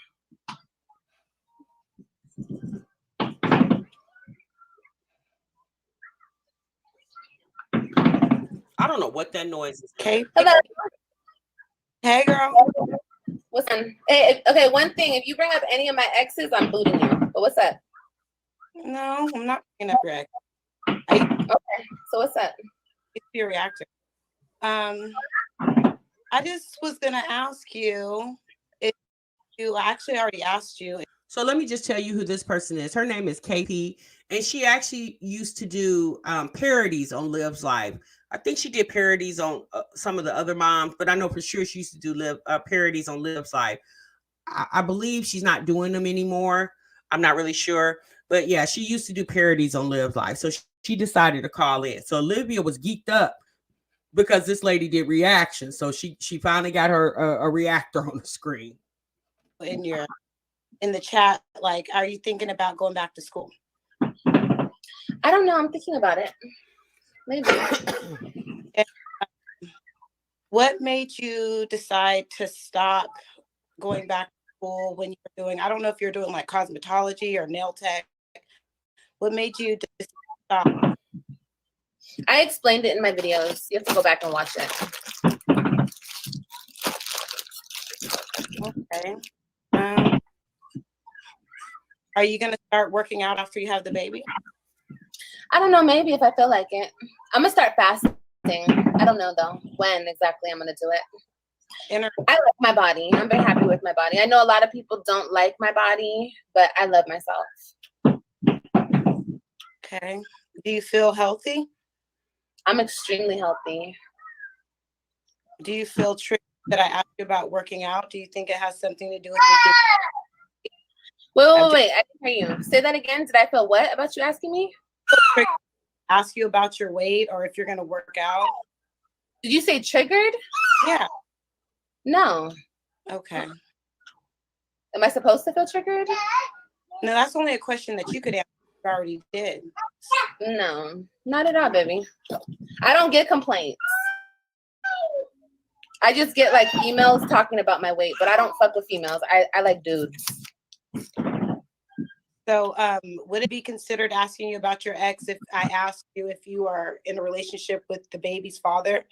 I don't know what that noise is.
Okay.
Hello.
Hey, girl.
What's up? Hey, okay, one thing. If you bring up any of my exes, I'm booting you. But what's up?
No, I'm not bringing up your ex.
Okay, so what's up?
It's your reactor. I just was gonna ask you if you I actually already asked you.
So let me just tell you who this person is. Her name is KP, and she actually used to do parodies on Liv's Live. I think she did parodies on some of the other moms, but I know for sure she used to do parodies on Liv's Live. I believe she's not doing them anymore. I'm not really sure, but yeah, she used to do parodies on Liv's Live. So she decided to call in. So Olivia was geeked up because this lady did reactions. So she finally got her a reactor on the screen.
In the chat, like, are you thinking about going back to school?
I don't know. I'm thinking about it. Maybe.
What made you decide to stop going back to school when you were doing, I don't know if you're doing like cosmetology or nail tech. What made you stop?
I explained it in my videos. You have to go back and watch it.
Okay. Are you going to start working out after you have the baby?
I don't know. Maybe if I feel like it. I'm going to start fasting. I don't know, though, when exactly I'm going to do it. I like my body. I'm very happy with my body. I know a lot of people don't like my body, but I love myself.
Okay. Do you feel healthy?
I'm extremely healthy.
Do you feel triggered that I asked you about working out? Do you think it has something to do with making?
Wait. I didn't hear you. Say that again. Did I feel what about you asking me?
Ask you about your weight or if you're going to work out.
Did you say triggered?
Yeah.
No.
Okay.
Am I supposed to feel triggered?
No, that's only a question that you could answer. You already did.
No, not at all, baby. I don't get complaints. I just get like emails talking about my weight, but I don't fuck with females. I like dudes.
So would it be considered asking you about your ex if I asked you if you are in a relationship with the baby's father?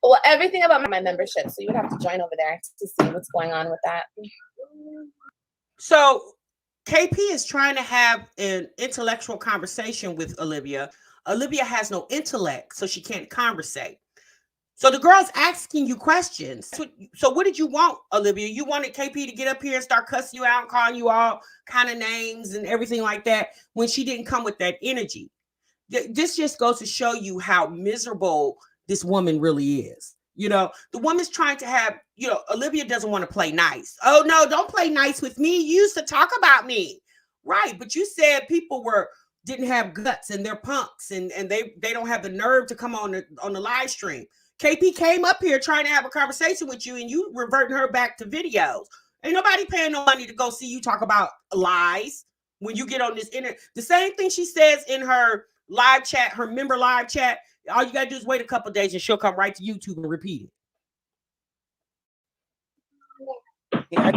Well, everything about my membership. So you would have to join over there to see what's going on with that.
So KP is trying to have an intellectual conversation with Olivia. Olivia has no intellect, so she can't conversate. So the girl's asking you questions. So what did you want, Olivia? You wanted KP to get up here and start cussing you out and calling you all kind of names and everything like that when she didn't come with that energy. This just goes to show you how miserable this woman really is. You know, the woman's trying to have, Olivia doesn't want to play nice. Oh, no, don't play nice with me. You used to talk about me. Right. But you said people didn't have guts and they're punks and they don't have the nerve to come on the live stream. KP came up here trying to have a conversation with you and you reverting her back to videos. Ain't nobody paying no money to go see you talk about lies when you get on this internet. The same thing she says in her live chat, her member live chat. All you got to do is wait a couple of days and she'll come right to YouTube and repeat
it. Yeah.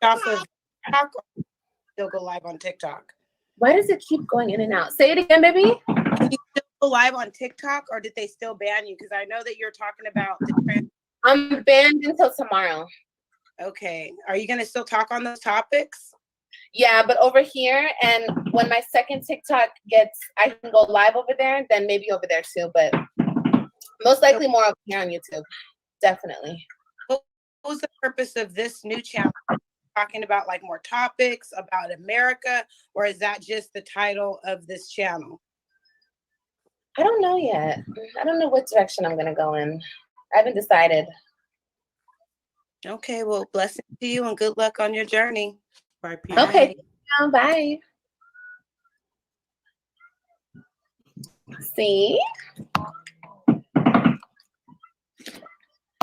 Off of TikTok, still go live on TikTok.
Why does it keep going in and out? Say it again, baby.
Can you still go live on TikTok or did they still ban you? Because I know that you're talking about the
I'm banned until tomorrow.
Okay. Are you going to still talk on those topics?
Yeah, but over here, and when my second TikTok I can go live over there, then maybe over there too, but most likely more over here on YouTube. Definitely.
What was the purpose of this new channel? Talking about like more topics about America, or is that just the title of this channel?
I don't know yet. I don't know what direction I'm going to go in. I haven't decided.
Okay, well, blessings to you and good luck on your journey.
Bye.
Okay, bye. See?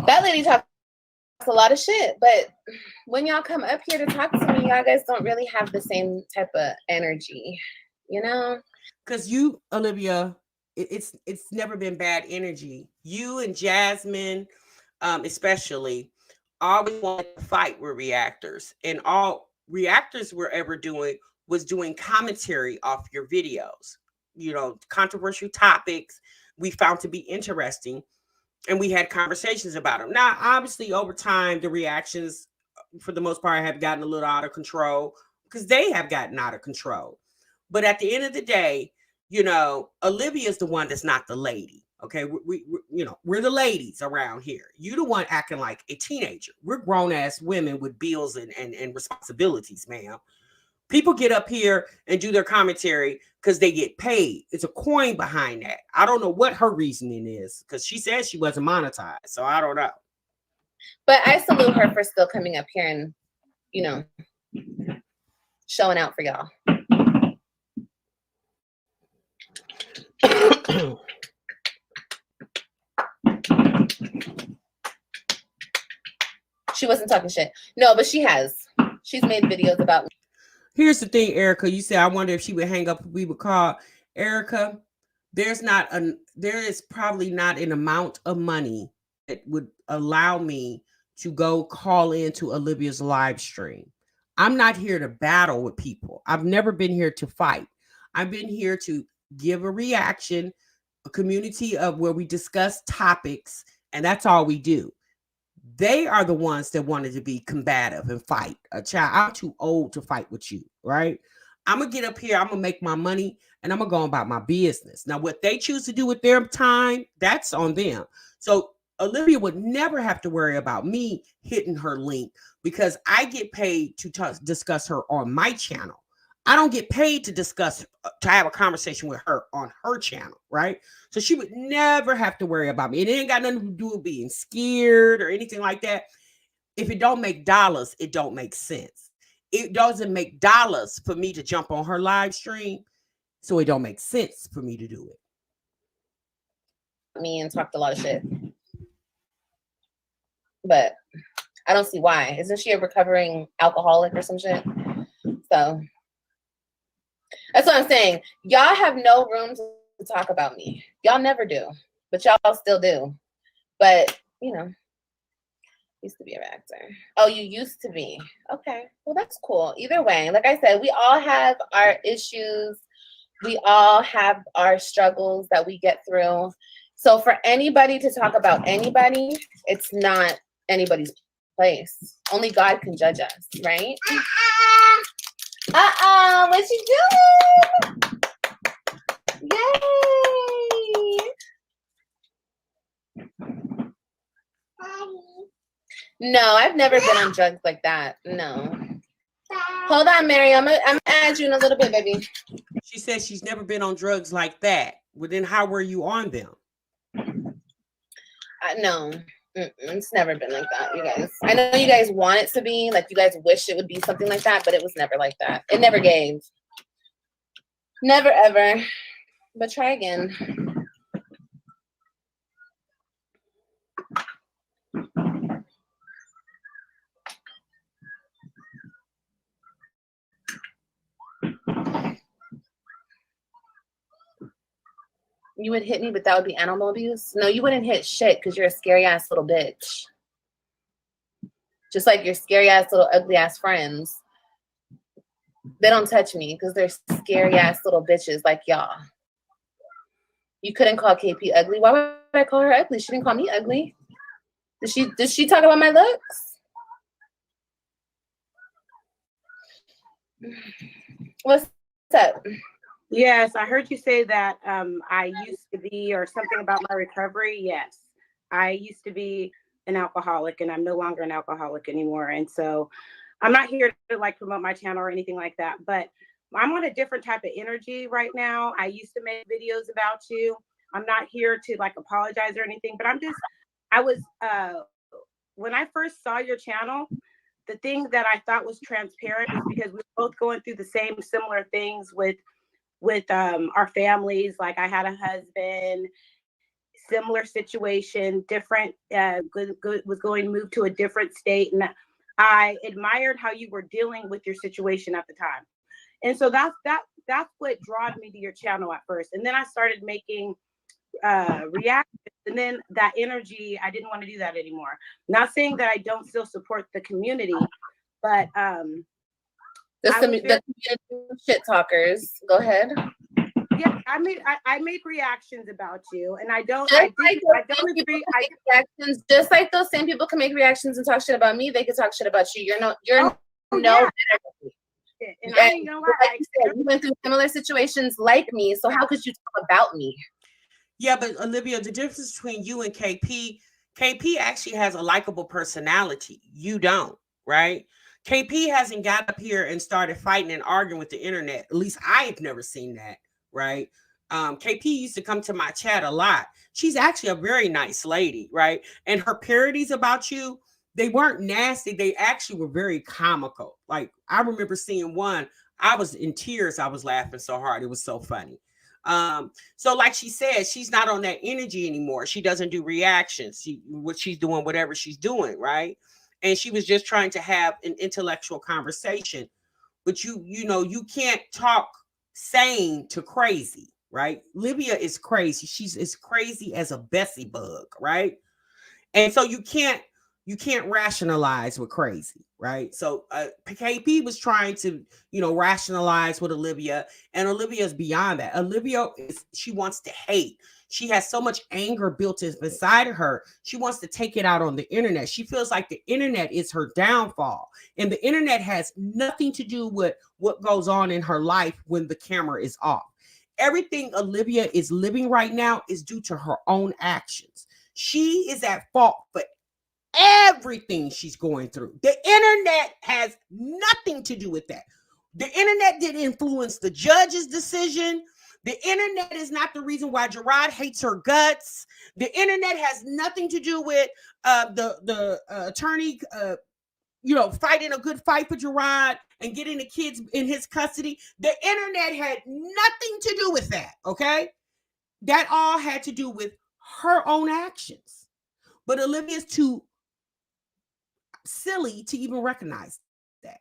That lady talks a lot of shit, but when y'all come up here to talk to me, y'all guys don't really have the same type of energy, you know?
Because you, Olivia, it's never been bad energy. You and Jasmine, especially, always wanted to fight with reactors, and all reactors were ever doing was doing commentary off your videos. Controversial topics we found to be interesting, and we had conversations about them. Now, obviously, over time, the reactions, for the most part, have gotten a little out of control. because they have gotten out of control. But at the end of the day, you know, Olivia is the one that's not the lady. Okay, we you know, we're the ladies around here. You the one acting like a teenager. We're grown ass women with bills and responsibilities, ma'am. People get up here and do their commentary because they get paid. It's a coin behind that. I don't know what her reasoning is because she said she wasn't monetized, so I don't know.
But I salute her for still coming up here and, you know, showing out for y'all. She wasn't talking shit. No, but she has. She's made videos about me.
Here's the thing, Erica. You said I wonder if she would hang up if we would call. Erica, there is probably not an amount of money that would allow me to go call into Olivia's live stream. I'm not here to battle with people. I've never been here to fight. I've been here to give a reaction, a community of where we discuss topics, and that's all we do. They are the ones that wanted to be combative and fight. A child, I'm too old to fight with you, right? I'm gonna get up here, I'm gonna make my money, and I'm gonna go about my business. Now, what they choose to do with their time, that's on them. So Olivia would never have to worry about me hitting her link because I get paid to discuss her on my channel. I don't get paid to have a conversation with her on her channel, right? So she would never have to worry about me. It ain't got nothing to do with being scared or anything like that. If it don't make dollars, it don't make sense. It doesn't make dollars for me to jump on her live stream, so it don't make sense for me to do it.
Me and talked a lot of shit. But I don't see why. Isn't she a recovering alcoholic or some shit? So that's what I'm saying. Y'all have no room to talk about me. Y'all never do, but y'all still do. But, you know, used to be a actor. Oh, you used to be. Okay. Well, that's cool. Either way, like I said, we all have our issues. We all have our struggles that we get through. So for anybody to talk about anybody, it's not anybody's place. Only God can judge us, right? What you doing? Yay! No, I've never been on drugs like that. No. Hold on, Mary. I'm gonna add you in a little bit, baby.
She says she's never been on drugs like that. Well, then how were you on them?
No. It's never been like that, you guys. I know you guys want it to be, like you guys wish it would be something like that, but it was never like that. It never gave. Never, ever. But try again. You would hit me, but that would be animal abuse? No, you wouldn't hit shit because you're a scary ass little bitch. Just like your scary ass little ugly ass friends. They don't touch me because they're scary ass little bitches like y'all. You couldn't call KP ugly. Why would I call her ugly? She didn't call me ugly. Did she talk about my looks? What's up?
Yes, I heard you say that I used to be, or something about my recovery. Yes, I used to be an alcoholic, and I'm no longer an alcoholic anymore. And so I'm not here to like promote my channel or anything like that, but I'm on a different type of energy right now. I used to make videos about you. I'm not here to like apologize or anything, but when I first saw your channel, the thing that I thought was transparent is because we were both going through the same similar things with our families. Like I had a husband, similar situation, different, was going to move to a different state. And I admired how you were dealing with your situation at the time. And so that's what drew me to your channel at first. And then I started making reactions, and then that energy, I didn't want to do that anymore. Not saying that I don't still support the community, but
the shit talkers. Go ahead.
Yeah, I made reactions about you, and I don't agree.
Reactions, just like those same people can make reactions and talk shit about me, they can talk shit about you. You're no
yeah. it. And I ain't gonna lie.
Like you said, you went through similar situations like me. So how could you talk about me?
Yeah, but Olivia, the difference between you and KP actually has a likable personality. You don't, right? KP hasn't got up here and started fighting and arguing with the internet. At least I've never seen that, right? KP used to come to my chat a lot. She's actually a very nice lady, right? And her parodies about you, they weren't nasty. They actually were very comical. Like I remember seeing one, I was in tears. I was laughing so hard. It was so funny. So like she said, she's not on that energy anymore. She doesn't do reactions. She's doing whatever she's doing, right? And she was just trying to have an intellectual conversation. But you can't talk sane to crazy, right? Livia is crazy. She's as crazy as a Bessie bug, right? And so you can't rationalize with crazy, right? So KP was trying to, rationalize with Olivia, and Olivia's beyond that. She wants to hate. She has so much anger built inside of her. She wants to take it out on the internet. She feels like the internet is her downfall, and the internet has nothing to do with what goes on in her life when the camera is off. Everything Olivia is living right now is due to her own actions. She is at fault for everything she's going through. The internet has nothing to do with that. The internet didn't influence the judge's decision. The internet is not the reason why Gerard hates her guts. The internet has nothing to do with the attorney, fighting a good fight for Gerard and getting the kids in his custody. The internet had nothing to do with that, okay? That all had to do with her own actions. But Olivia's too silly to even recognize that.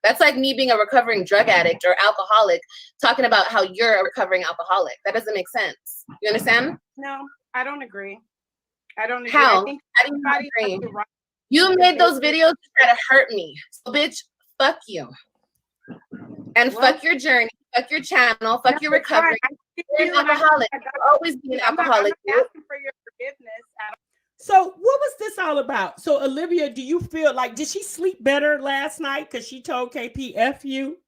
That's like me being a recovering drug addict or alcoholic, talking about how you're a recovering alcoholic. That doesn't make sense. You understand?
No, I don't agree. I don't agree.
How?
I think
I didn't agree. You made those videos to try to hurt me. So, bitch, fuck you. And fuck your journey, fuck your channel, fuck your recovery. You're an alcoholic. You'll always be an alcoholic.
I'm not asking for your forgiveness.
So what was this all about? So Olivia, do you feel like, did she sleep better last night because she told KP F you?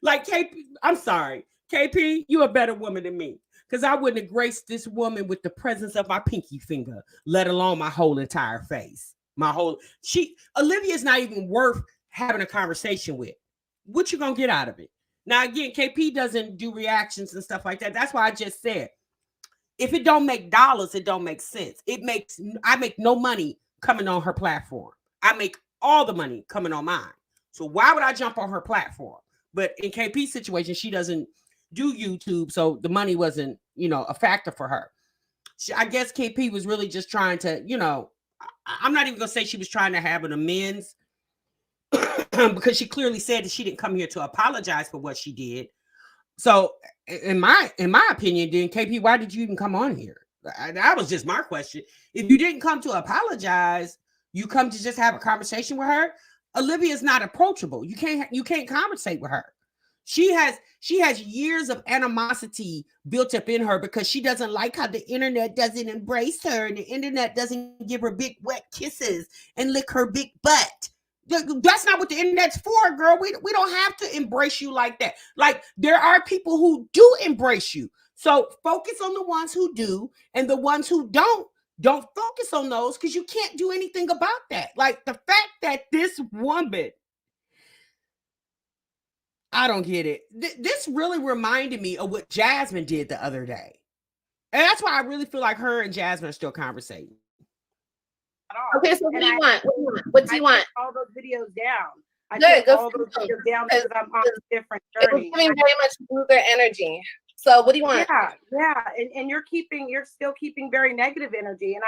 Like KP, I'm sorry, KP, you a better woman than me, because I wouldn't have graced this woman with the presence of my pinky finger, let alone my whole entire face. Olivia's not even worth having a conversation with. What you gonna get out of it? Now again, KP doesn't do reactions and stuff like that. That's why I just said, if it don't make dollars, it don't make sense. I make no money coming on her platform. I make all the money coming on mine. So why would I jump on her platform? But in KP's situation, she doesn't do YouTube, so the money wasn't, a factor for her. I guess KP was really just trying to, I'm not even gonna say she was trying to have an amends because she clearly said that she didn't come here to apologize for what she did. So in my opinion, then KP, why did you even come on here? That was just my question. If you didn't come to apologize, you come to just have a conversation with her. Olivia's not approachable. You can't conversate with her. She has years of animosity built up in her because she doesn't like how the internet doesn't embrace her and the internet doesn't give her big wet kisses and lick her big butt. That's not what the internet's for, girl. We don't have to embrace you like that. Like, there are people who do embrace you. So focus on the ones who do, and the ones who don't focus on those, because you can't do anything about that. Like, the fact that this woman, I don't get it. This really reminded me of what Jasmine did the other day. And that's why I really feel like her and Jasmine are still conversating.
Okay, so what do you want? What do you want?
All those videos down. I
Good,
take all those videos down because I'm on a different journey.
It's giving very much smoother energy. So what do you want?
Yeah, and you're still keeping very negative energy,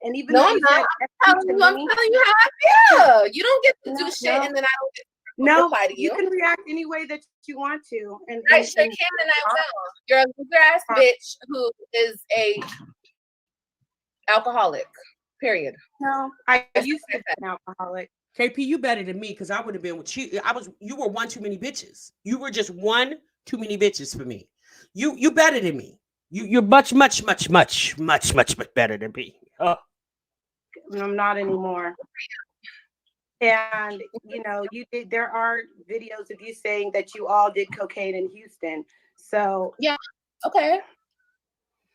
and even
No,
though
I'm
you
not. I'm telling you how I feel. You don't get to do shit, and then I don't get to reply to you.
You can react any way that you want to, and
I sure can, and I will. You're a loser ass bitch who is a alcoholic. Period.
No, I used to be an alcoholic.
KP, you better than me, because I would have been with you. You were one too many bitches. You were just one too many bitches for me. You better than me. You're much better than me. Oh.
I'm not anymore. And you know, there are videos of you saying that you all did cocaine in Houston. So
Yeah, okay.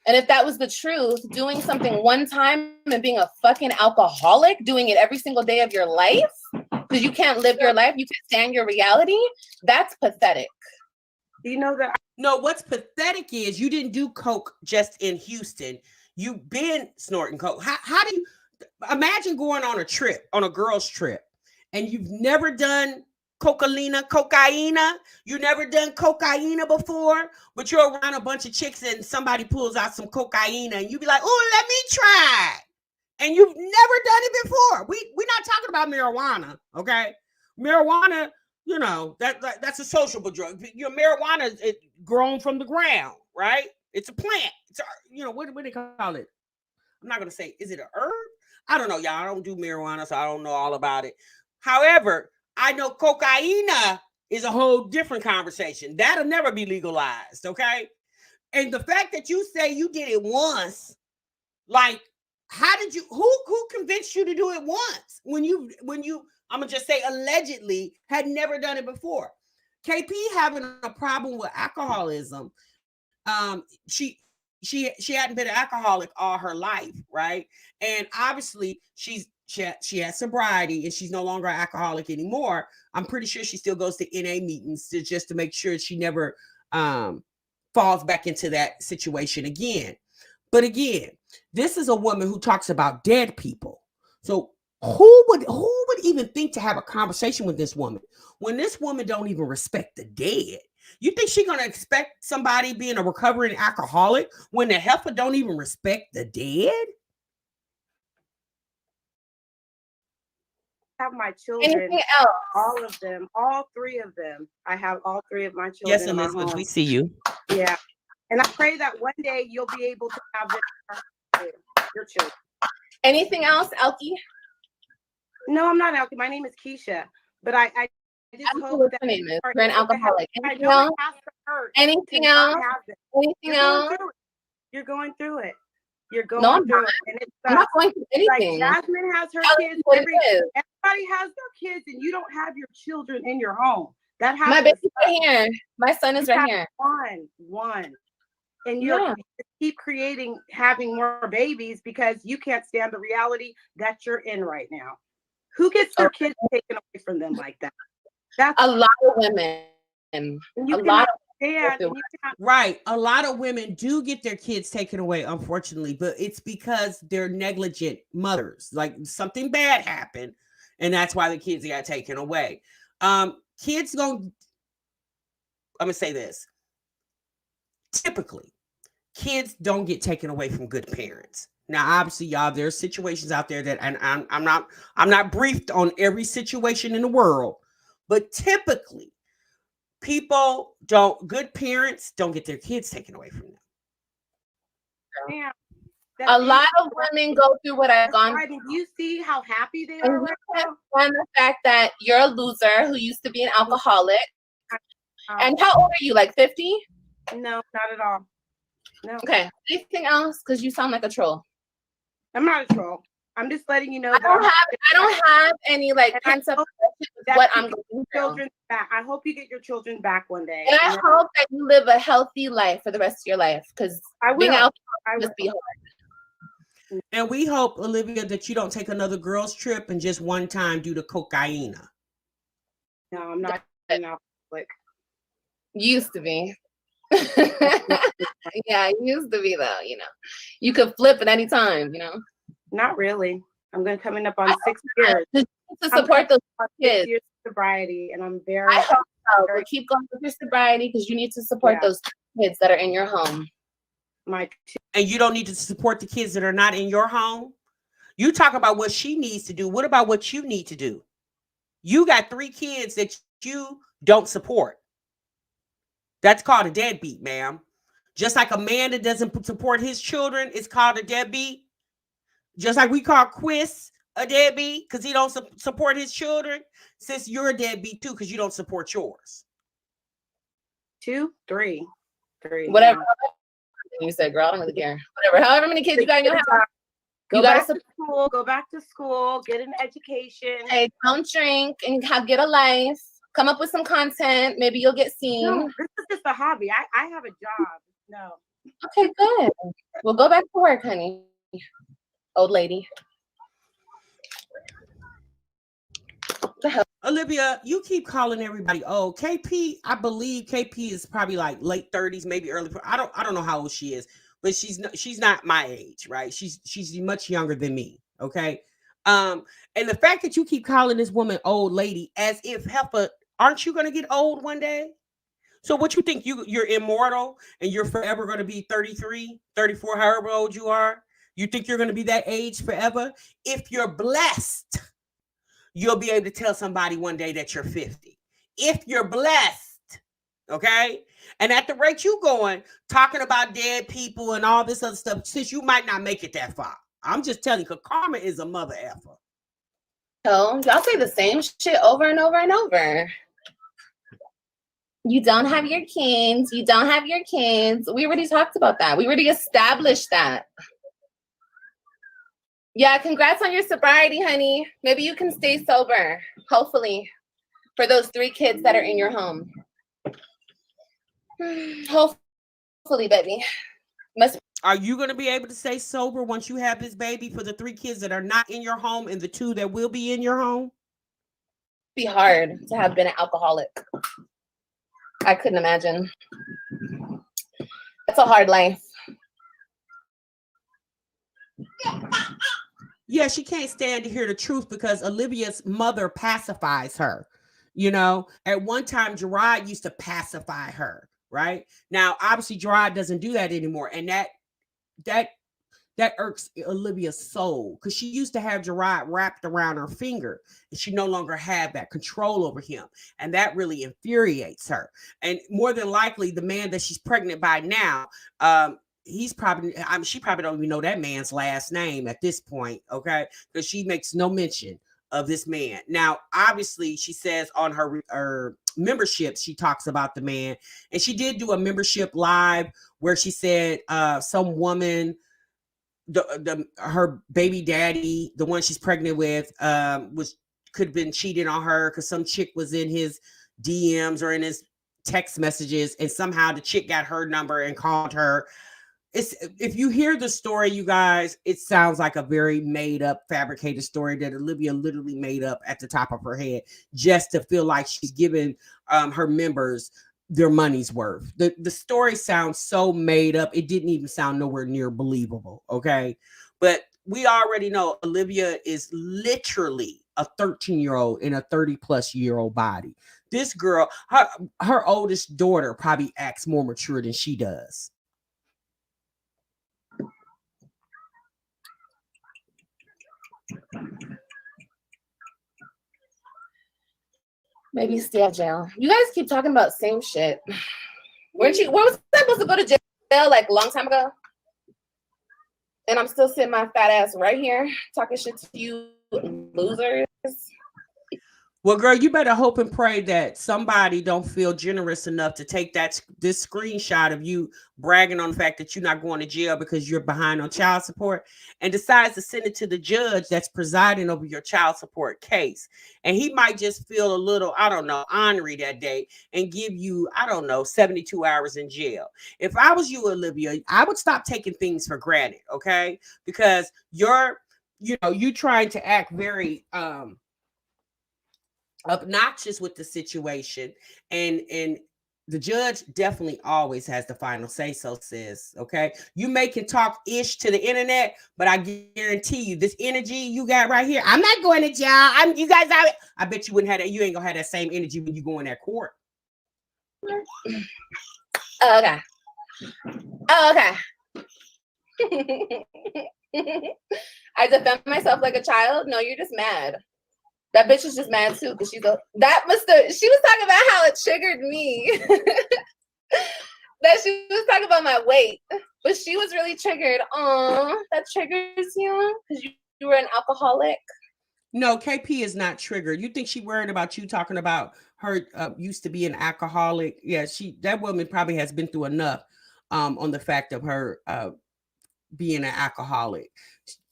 And if that was the truth, doing something one time and being a fucking alcoholic, doing it every single day of your life, because you can't live your life, you can't stand your reality, that's pathetic.
do you know that?
No, what's pathetic is you didn't do coke just in Houston. You've been snorting coke. How do you imagine going on a trip, on a girl's trip, and you've never done cocaina? You never done cocaina before, but you're around a bunch of chicks and somebody pulls out some cocaina and you be like, oh, let me try. And you've never done it before. We're not talking about marijuana, okay? Marijuana, you know, that's a sociable drug. Your marijuana is grown from the ground, right? It's a plant. It's a, you know, what do they call it? I'm not gonna say, is it an herb? I don't know, y'all. I don't do marijuana, so I don't know all about it. However, I know cocaina is a whole different conversation. That'll never be legalized, okay? And the fact that you say you did it once, like, how did you, who convinced you to do it once when you, I'm gonna just say allegedly had never done it before? KP having a problem with alcoholism. She hadn't been an alcoholic all her life, right? And obviously she has sobriety and she's no longer an alcoholic anymore. I'm pretty sure she still goes to NA meetings just to make sure she never falls back into that situation again. But again, this is a woman who talks about dead people. So who would even think to have a conversation with this woman when this woman don't even respect the dead? You think she's gonna expect somebody being a recovering alcoholic when the heifer don't even respect the dead?
I have my children.
Anything else?
All of them, all three of them. I have all three of my children.
Yes, Elizabeth, we see you.
Yeah. And I pray that one day you'll be able to have them, your children.
Anything else, Elkie?
No, I'm not Elkie. My name is Keisha. But I just hope that
name is. You're an alcoholic.
Anything else?
Anything else? Anything else?
You're going through it. You're going
no,
through it. And it's
I'm not going through anything.
Like Jasmine has her kids. Everybody has their kids, and you don't have your children in your home. That happens.
My baby's right here. My son is right here.
One. And you keep having more babies because you can't stand the reality that you're in right now. Who gets their kids taken away from them like that? That's
a lot of women.
Right. A lot of women do get their kids taken away, unfortunately, but it's because they're negligent mothers. Like something bad happened, and that's why the kids got taken away. I'm gonna say this. Typically, kids don't get taken away from good parents. Now, obviously, y'all, there's situations out there that, and I'm not briefed on every situation in the world, but typically, good parents don't get their kids taken away from them.
Yeah.
A lot of women go through what I've gone through.
You see how happy they are right now?
And the fact that you're a loser who used to be an alcoholic. And how old are you? Like 50?
No, not at all. No.
Okay. Anything else? Because you sound like a troll.
I'm not a troll. I'm just letting you know.
I don't have any like concept of what I'm going
through. I hope you get your children back one day.
And I hope that you live a healthy life for the rest of your life, because being out must be hard.
And we hope, Olivia, that you don't take another girls' trip and just one time do the cocaina.
No, I'm not an alcoholic.
Used to be. Yeah, it used to be though, you know. You could flip at any time, you know.
Not really. I'm going to come up on 6 years
to support those kids.
6 years of sobriety, and I'm very.
I hope so. But keep going with your sobriety because you need to support those kids that are in your home.
And you don't need to support the kids that are not in your home. You talk about what she needs to do. What about what you need to do? You got 3 kids that you don't support. That's called a deadbeat, ma'am. Just like a man that doesn't support his children is called a deadbeat. Just like we call Chris a deadbeat because he don't support his children. Since you're a deadbeat too because you don't support yours.
2, 3.
Whatever. You said, girl, I don't really care. Whatever. However many kids you got in your house.
Go back to school. Go back to school. Get an education.
Hey, don't drink and get a life. Come up with some content. Maybe you'll get seen.
No, this is just a hobby. I have a job. No.
Okay, good. Well, go back to work, honey. Old lady. What the hell?
Olivia, you keep calling everybody old. KP, I believe KP is probably like late 30s, maybe early. I don't know how old she is, but she's not my age, right? She's much younger than me. Okay. And the fact that you keep calling this woman old lady as if heifer, aren't you gonna get old one day? So what you think you're immortal and you're forever going to be 33, 34, however old you are? You think you're going to be that age forever? If you're blessed, you'll be able to tell somebody one day that you're 50. If you're blessed, okay? And at the rate you going, talking about dead people and all this other stuff, since you might not make it that far. I'm just telling you, because karma is a mother effer.
So y'all say the same shit over and over and over. You don't have your kids. You don't have your kids. We already talked about that. We already established that. Yeah, congrats on your sobriety, honey. Maybe you can stay sober, hopefully, for those 3 kids that are in your home. Hopefully, baby.
Are you going to be able to stay sober once you have this baby for the 3 kids that are not in your home and the 2 that will be in your home?
It'd be hard to have been an alcoholic. I couldn't imagine. That's a hard life.
Yeah, she can't stand to hear the truth because Olivia's mother pacifies her. You know, at one time, Gerard used to pacify her, right? Now, obviously, Gerard doesn't do that anymore. And that irks Olivia's soul because she used to have Gerard wrapped around her finger and she no longer had that control over him. And that really infuriates her. And more than likely, the man that she's pregnant by now, she probably don't even know that man's last name at this point, okay? Because she makes no mention of this man. Now, obviously, she says on her membership, she talks about the man. And she did do a membership live where she said some woman, her baby daddy, the one she's pregnant with, could have been cheating on her because some chick was in his DMs or in his text messages, and somehow the chick got her number and called her. If you hear the story, you guys, it sounds like a very made up, fabricated story that Olivia literally made up at the top of her head just to feel like she's giving her members their money's worth. The story sounds so made up. It didn't even sound nowhere near believable. Okay. But we already know Olivia is literally a 13-year-old in a 30-plus-year-old body. This girl, her oldest daughter probably acts more mature than she does.
Maybe stay at jail. You guys keep talking about same shit. Where was I supposed to go to jail like a long time ago? And I'm still sitting my fat ass right here talking shit to you losers.
Well, girl, you better hope and pray that somebody don't feel generous enough to take this screenshot of you bragging on the fact that you're not going to jail because you're behind on child support and decides to send it to the judge that's presiding over your child support case. And he might just feel a little, I don't know, ornery that day and give you, I don't know, 72 hours in jail. If I was you, Olivia, I would stop taking things for granted, okay? Because you trying to act very obnoxious with the situation, and the judge definitely always has the final say so, sis. Okay, you can talk ish to the internet, but I guarantee you this energy you got right here, I'm not going to jail, you guys out. I bet you wouldn't have that. You ain't gonna have that same energy when you go in that court.
Okay. I defend myself like a child. No, you're just mad. That bitch is just mad too because she was talking about how it triggered me. That she was talking about my weight, but she was really triggered. That triggers you because you were an alcoholic.
No, KP is not triggered. You think she worried about you talking about her used to be an alcoholic? Yeah, that woman probably has been through enough on the fact of her being an alcoholic.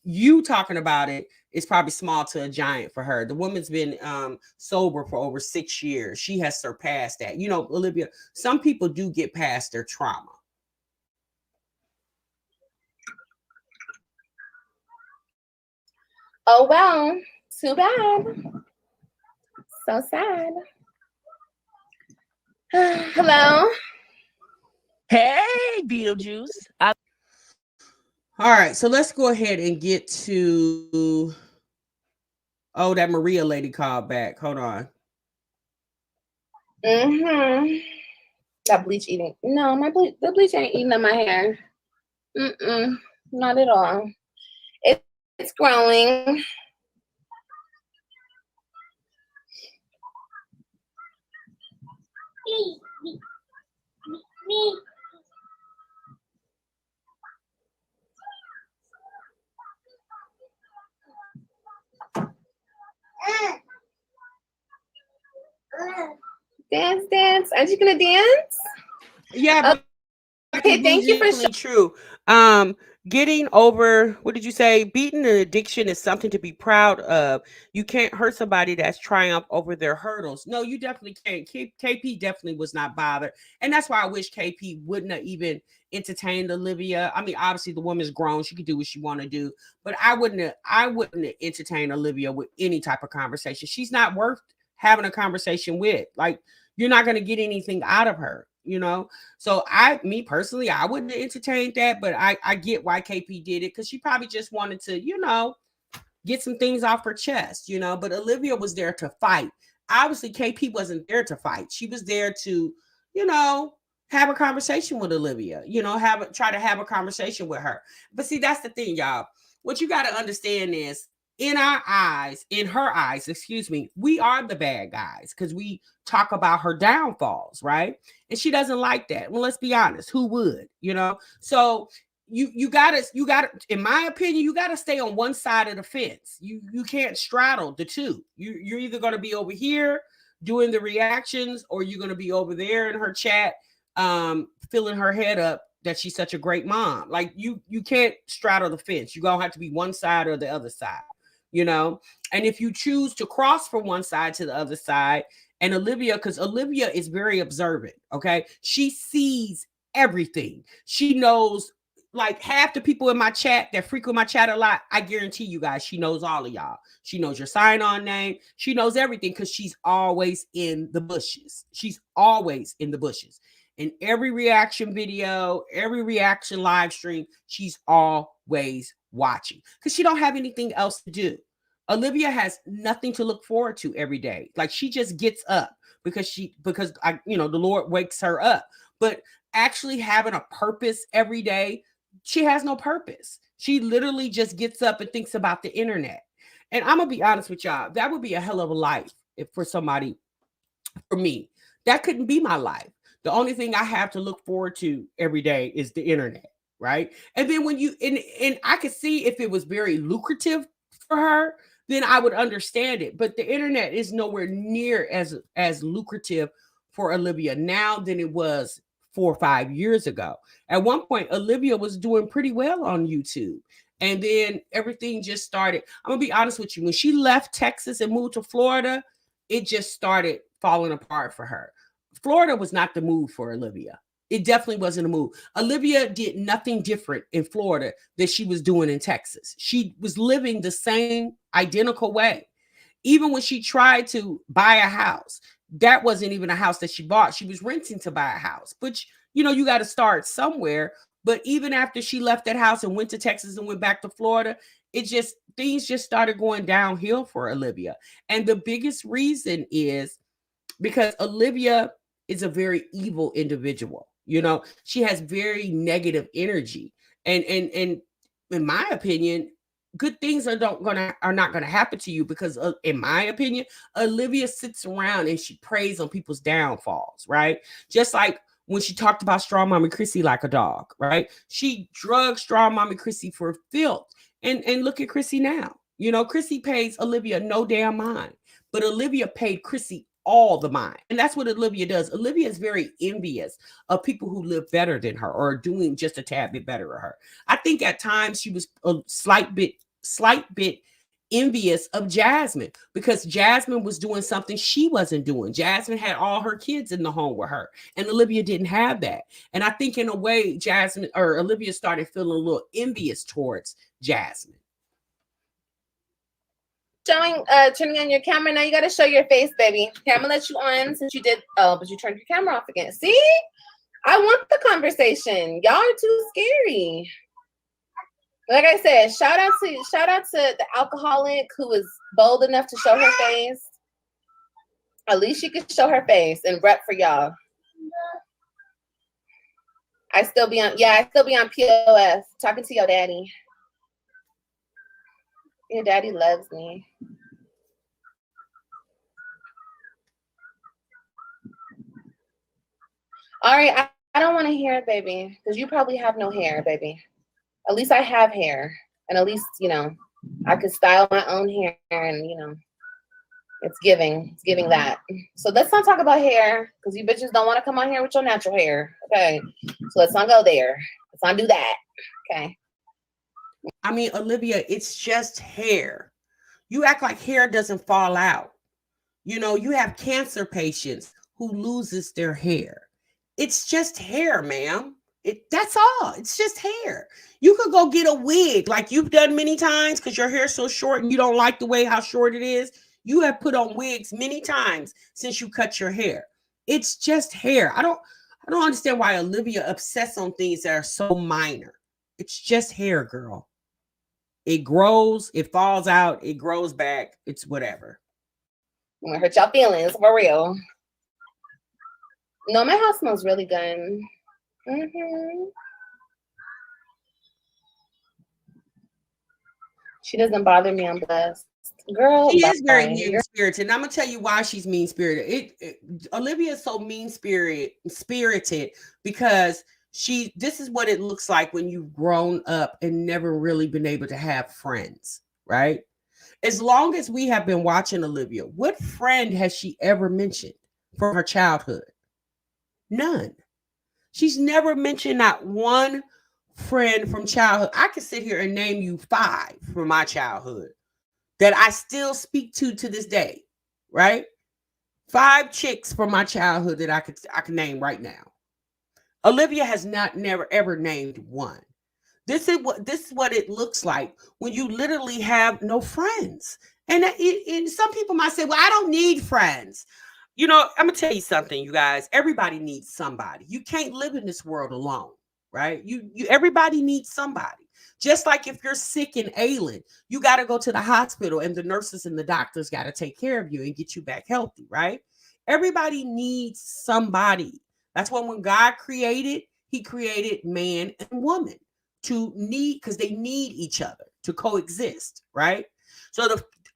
you talking about it is probably small to a giant for her. The woman's been sober for over 6 years. She has surpassed that. You know, Olivia, some people do get past their trauma.
Oh, well, too bad. So sad. Hello.
Hey, Beetlejuice.
All right, so let's go ahead and get to. Oh, that Maria lady called back. Hold on.
That bleach eating. No, the bleach ain't eating up my hair. Not at all. It's growing. Dance. Are you gonna dance?
Yeah.
Okay, thank you for
true. Getting over, what did you say? Beating an addiction is something to be proud of. You can't hurt somebody that's triumph over their hurdles. No, you definitely can't. KP definitely was not bothered. And that's why I wish KP wouldn't have even entertained Olivia. I mean, obviously the woman's grown. She could do what she want to do. But I wouldn't have entertained Olivia with any type of conversation. She's not worth having a conversation with. Like, you're not going to get anything out of her. You know, so me personally, I wouldn't have entertained that, but I get why KP did it, because she probably just wanted to, you know, get some things off her chest, you know. But Olivia was there to fight. Obviously, KP wasn't there to fight. She was there to, you know, have a conversation with Olivia, you know, try to have a conversation with her. But see, that's the thing, y'all. What you got to understand is, in her eyes, we are the bad guys because we talk about her downfalls, right? And she doesn't like that. Well, let's be honest, who would, you know? So you gotta, in my opinion, you gotta stay on one side of the fence. You can't straddle the two. You're either gonna be over here doing the reactions, or you're gonna be over there in her chat, filling her head up that she's such a great mom. Like, you can't straddle the fence. You're gonna have to be one side or the other side. You know, and if you choose to cross from one side to the other side, and Olivia, because Olivia is very observant, okay, she sees everything. She knows, like, half the people in my chat that frequent my chat a lot, I guarantee you guys, she knows all of y'all. She knows your sign-on name. She knows everything because she's always in the bushes. She's always in the bushes. In every reaction video, every reaction live stream, she's always watching because she don't have anything else to do. Olivia has nothing to look forward to every day. Like, she just gets up because the Lord wakes her up. But actually having a purpose every day, she has no purpose. She literally just gets up and thinks about the internet. And I'm gonna be honest with y'all, that would be a hell of a life for somebody. For me, that couldn't be my life. The only thing I have to look forward to every day is the internet, right? And then when and I could see if it was very lucrative for her, then I would understand it. But the internet is nowhere near as lucrative for Olivia now than it was 4 or 5 years ago. At one point, Olivia was doing pretty well on YouTube. And then everything just started. I'm gonna be honest with you. When she left Texas and moved to Florida, it just started falling apart for her. Florida was not the move for Olivia. It definitely wasn't a move. Olivia did nothing different in Florida than she was doing in Texas. She was living the same identical way. Even when she tried to buy a house, that wasn't even a house that she bought. She was renting to buy a house. But, you know, you got to start somewhere. But even after she left that house and went to Texas and went back to Florida, things just started going downhill for Olivia. And the biggest reason is because Olivia is a very evil individual. You know, she has very negative energy. And in my opinion, good things are not going to happen to you because, in my opinion, Olivia sits around and she preys on people's downfalls, right? Just like when she talked about Strong Mommy Chrissy like a dog, right? She drugged Strong Mommy Chrissy for filth. And look at Chrissy now. You know, Chrissy pays Olivia no damn mind, but Olivia paid Chrissy all the mind. And that's what Olivia does. Olivia is very envious of people who live better than her or are doing just a tad bit better than her. I think at times she was a slight bit slight bit envious of Jasmine because Jasmine was doing something she wasn't doing. Jasmine had all her kids in the home with her, and Olivia didn't have that. And I think in a way, Jasmine or Olivia started feeling a little envious towards Jasmine.
Turning on your camera now. You got to show your face, baby. Camera let you on since you did. Oh, but you turned your camera off again. See, I want the conversation. Y'all are too scary. Like I said, shout out to the alcoholic who was bold enough to show her face. At least she could show her face and rep for y'all. I still be on POF talking to your daddy. Your daddy loves me. All right, I don't want to hear it, baby, because you probably have no hair, baby. At least I have hair, and at least, you know, I could style my own hair, and, you know, it's giving that. So let's not talk about hair, because you bitches don't want to come on here with your natural hair, okay? So let's not go there. Let's not do that, okay?
I mean, Olivia, it's just hair. You act like hair doesn't fall out. You know, you have cancer patients who loses their hair. It's just hair, ma'am. That's all. It's just hair. You could go get a wig like you've done many times because your hair's so short and you don't like the way how short it is. You have put on wigs many times since you cut your hair. It's just hair. I don't understand why Olivia obsesses on things that are so minor. It's just hair, girl. It grows, it falls out, it grows back. It's whatever.
I'm gonna hurt y'all feelings for real. No, my house smells really good. She doesn't bother me. I'm blessed. Girl,
she is very mean-spirited. And I'm gonna tell you why she's mean-spirited. Olivia is so mean-spirited because this is what it looks like when you've grown up and never really been able to have friends, right? As long as we have been watching Olivia, what friend has she ever mentioned from her childhood? None. She's never mentioned not one friend from childhood. I could sit here and name you 5 from my childhood that I still speak to this day, right? 5 chicks from my childhood that I could name right now. Olivia has never ever named one. This is what it looks like when you literally have no friends. And some people might say, well, I don't need friends. You know, I'm gonna tell you something, you guys. Everybody needs somebody. You can't live in this world alone, right? Everybody needs somebody. Just like if you're sick and ailing, you got to go to the hospital and the nurses and the doctors got to take care of you and get you back healthy, right? Everybody needs somebody. That's why when God created, he created man and woman because they need each other to coexist, right? So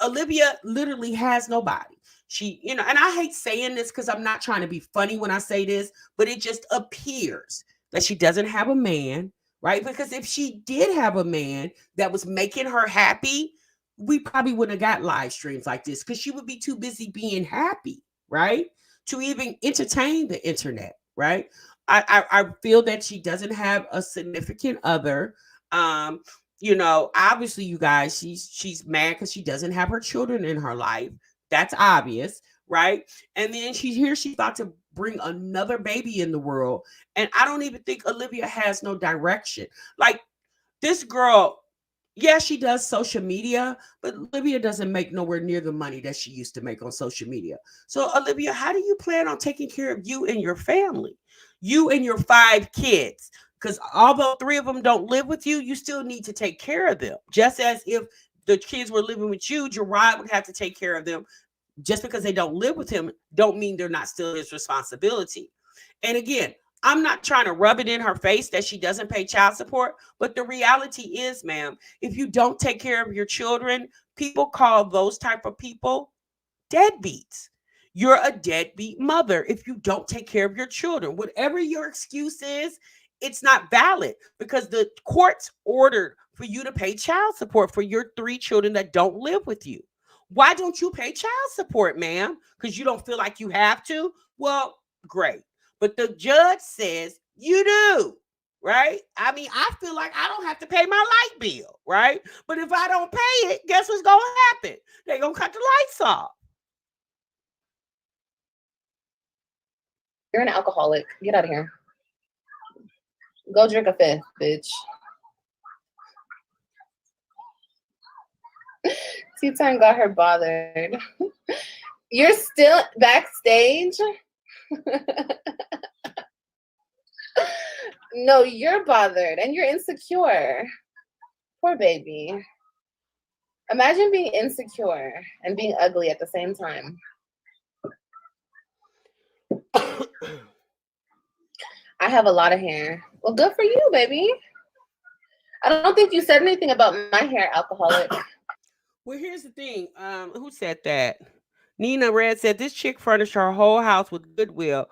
Olivia literally has nobody. She, you know, and I hate saying this because I'm not trying to be funny when I say this, but it just appears that she doesn't have a man, right? Because if she did have a man that was making her happy, we probably wouldn't have got live streams like this because she would be too busy being happy, right? To even entertain the internet, right? I feel that she doesn't have a significant other. You know, obviously, you guys, she's mad because she doesn't have her children in her life. That's obvious, right? And then she's about to bring another baby in the world. And I don't even think Olivia has no direction. Like this girl, yeah, she does social media, but Olivia doesn't make nowhere near the money that she used to make on social media. So Olivia, how do you plan on taking care of you and your family? You and your 5 kids? Because although 3 of them don't live with you, you still need to take care of them. Just as if the kids were living with you, Gerard would have to take care of them. Just because they don't live with him don't mean they're not still his responsibility. And again, I'm not trying to rub it in her face that she doesn't pay child support, but the reality is, ma'am, if you don't take care of your children, people call those type of people deadbeats. You're a deadbeat mother if you don't take care of your children. Whatever your excuse is, it's not valid because the courts ordered for you to pay child support for your 3 children that don't live with you. Why don't you pay child support, ma'am? Because you don't feel like you have to? Well, great. But the judge says you do, right? I mean, I feel like I don't have to pay my light bill, right? But if I don't pay it, guess what's gonna happen? They're gonna cut the lights off.
You're an alcoholic. Get out of here. Go drink a fifth, bitch. T-Time got her bothered. You're still backstage? No, you're bothered and you're insecure. Poor baby. Imagine being insecure and being ugly at the same time. I have a lot of hair. Well, good for you, baby. I don't think you said anything about my hair, alcoholic.
Well, here's the thing. Who said that? Nina Red said this chick furnished her whole house with Goodwill.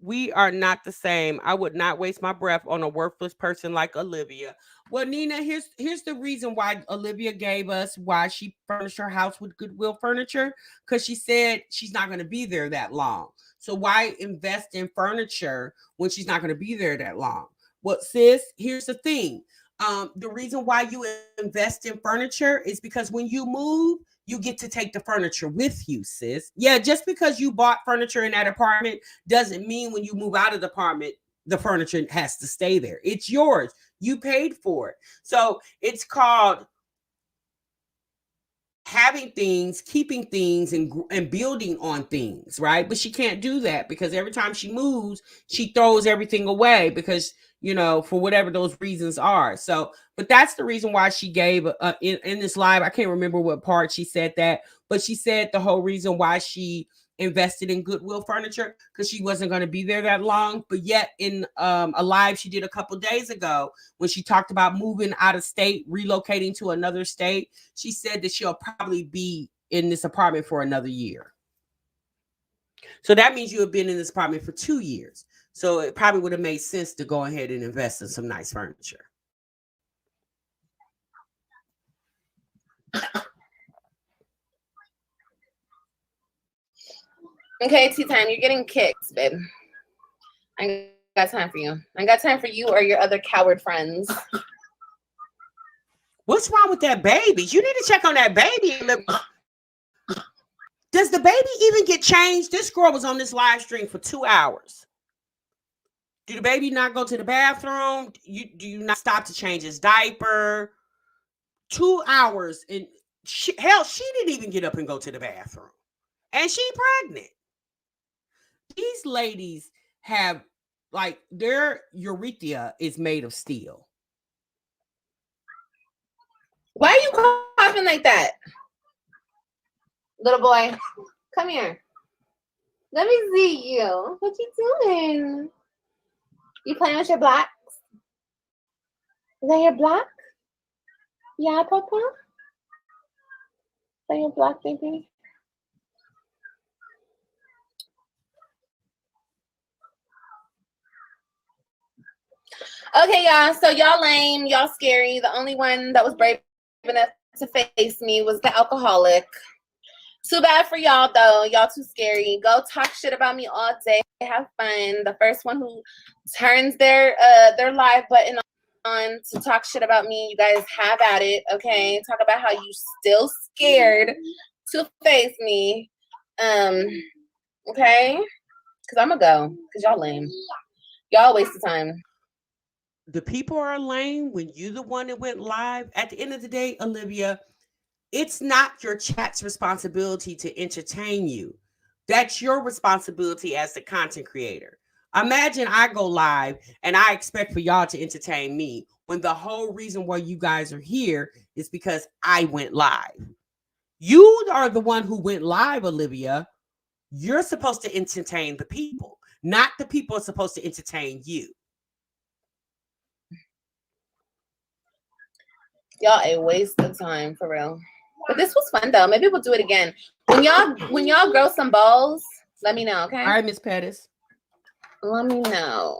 We are not the same. I would not waste my breath on a worthless person like Olivia. Well, Nina, here's the reason why Olivia gave us why she furnished her house with Goodwill furniture, because she said she's not going to be there that long. So why invest in furniture when she's not going to be there that long? Well, sis, here's the thing. The reason why you invest in furniture is because when you move, you get to take the furniture with you, sis. Yeah, just because you bought furniture in that apartment doesn't mean when you move out of the apartment, the furniture has to stay there. It's yours. You paid for it. So it's called having things, keeping things, and building on things, right? But she can't do that because every time she moves, she throws everything away because, you know, for whatever those reasons are. So, but that's the reason why she gave in this live. I can't remember what part she said that, but she said the whole reason why she invested in Goodwill furniture because she wasn't going to be there that long. But yet in a live she did a couple days ago when she talked about moving out of state, relocating to another state, she said that she'll probably be in this apartment for another year. So that means you have been in this apartment for 2 years. So it probably would have made sense to go ahead and invest in some nice furniture.
Okay, tea time. You're getting kicked, babe. I ain't got time for you. I ain't got time for you or your other coward friends.
What's wrong with that baby? You need to check on that baby. Does the baby even get changed? This girl was on this live stream for 2 hours. Do the baby not go to the bathroom? Do you not stop to change his diaper? 2 hours. And she didn't even get up and go to the bathroom. And she pregnant. These ladies have, like, their urethra is made of steel.
Why are you coughing like that? Little boy, come here. Let me see you. What you doing? You playing with your blocks? Is that your block? Yeah, Papa? Is that your block, baby? Okay, y'all. So y'all lame. Y'all scary. The only one that was brave enough to face me was the alcoholic. Too bad for y'all, though. Y'all too scary. Go talk shit about me all day. Have fun. The first one who turns their live button on to talk shit about me, you guys have at it, okay? Talk about how you still scared to face me. Okay? Because I'm going to go. Because y'all lame. Y'all waste of time.
The people are lame when you're the one that went live. At the end of the day, Olivia, it's not your chat's responsibility to entertain you. That's your responsibility as the content creator. Imagine I go live and I expect for y'all to entertain me when the whole reason why you guys are here is because I went live. You are the one who went live, Olivia. You're supposed to entertain the people, not the people are supposed to entertain you.
Y'all a waste of time, for real. But this was fun though. Maybe we'll do it again. When y'all grow some balls, let me know, okay?
All right, Miss Pettis.
Let me know.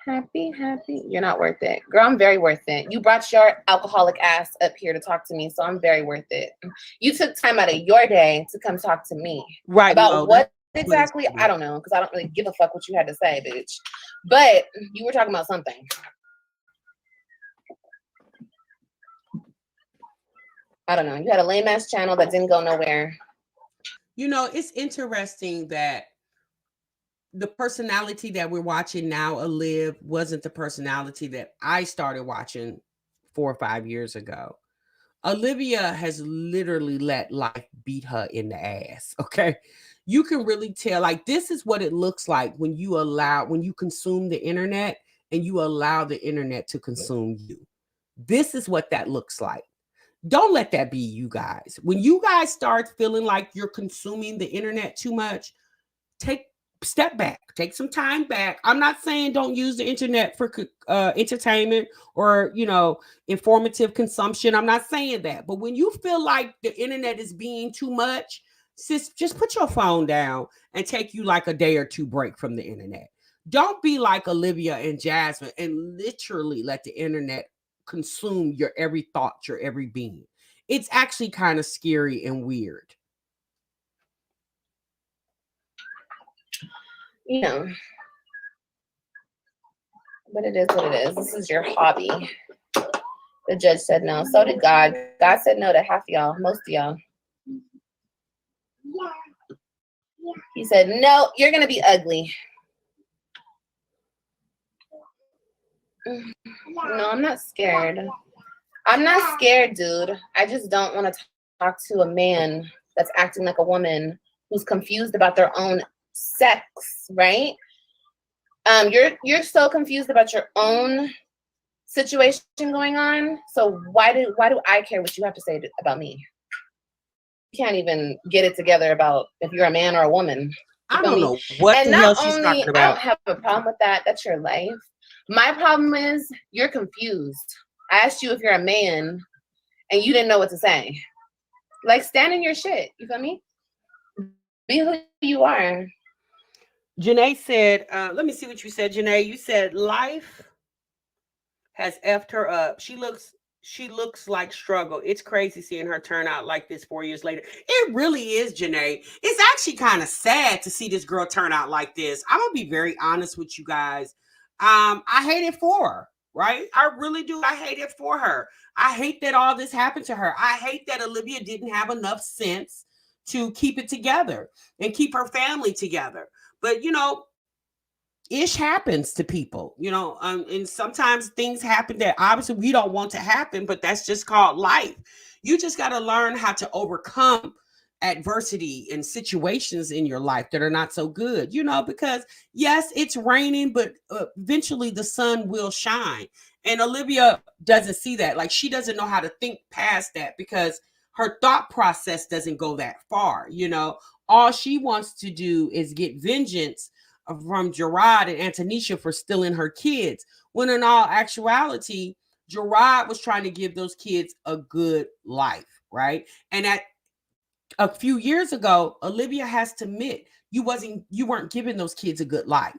Happy. You're not worth it. Girl, I'm very worth it. You brought your alcoholic ass up here to talk to me, so I'm very worth it. You took time out of your day to come talk to me.
Right.
About what exactly? I don't know, because I don't really give a fuck what you had to say, bitch. But you were talking about something. I don't know. You had a lame ass channel that didn't go nowhere.
You know, it's interesting that the personality that we're watching now, Liv, wasn't the personality that I started watching 4 or 5 years ago. Olivia has literally let life beat her in the ass. Okay. You can really tell, like, this is what it looks like when you consume the internet and you allow the internet to consume you. This is what that looks like. Don't let that be you guys. When you guys start feeling like you're consuming the internet too much, step back, take some time back. I'm not saying don't use the internet for entertainment or, informative consumption. I'm not saying that. But when you feel like the internet is being too much, sis, just put your phone down and take you like a day or two break from the internet. Don't be like Olivia and Jasmine and literally let the internet consume your every thought, your every being. It's actually kind of scary and weird.
But it is what it is. This is your hobby. The judge said no. So did God. God said no to half of y'all, most of y'all. He said, no, you're going to be ugly. No, I'm not scared. I'm not scared, dude. I just don't want to talk to a man that's acting like a woman who's confused about their own sex, right? You're so confused about your own situation going on. So why do I care what you have to say about me? You can't even get it together about if you're a man or a woman.
I don't know what the hell she's talking about.
I don't have a problem with that. That's your life. My problem is you're confused. I asked you if you're a man and you didn't know what to say. Like, stand in your shit. You feel me? Be who you are.
Janae said, let me see what you said, Janae. You said life has effed her up. She looks like struggle. It's crazy seeing her turn out like this 4 years later. It really is, Janae. It's actually kind of sad to see this girl turn out like this. I'm gonna be very honest with you guys. I hate it for her, right? I really do. I hate it for her. I hate that all this happened to her. I hate that Olivia didn't have enough sense to keep it together and keep her family together. But, ish happens to people, and sometimes things happen that obviously we don't want to happen, but that's just called life. You just got to learn how to overcome adversity and situations in your life that are not so good, because yes, it's raining, but eventually the sun will shine. And Olivia doesn't see that. Like, she doesn't know how to think past that because her thought process doesn't go that far. All she wants to do is get vengeance from Gerard and Antonisha for stealing her kids, when in all actuality, Gerard was trying to give those kids a good life, right? And at a few years ago, Olivia has to admit you weren't giving those kids a good life.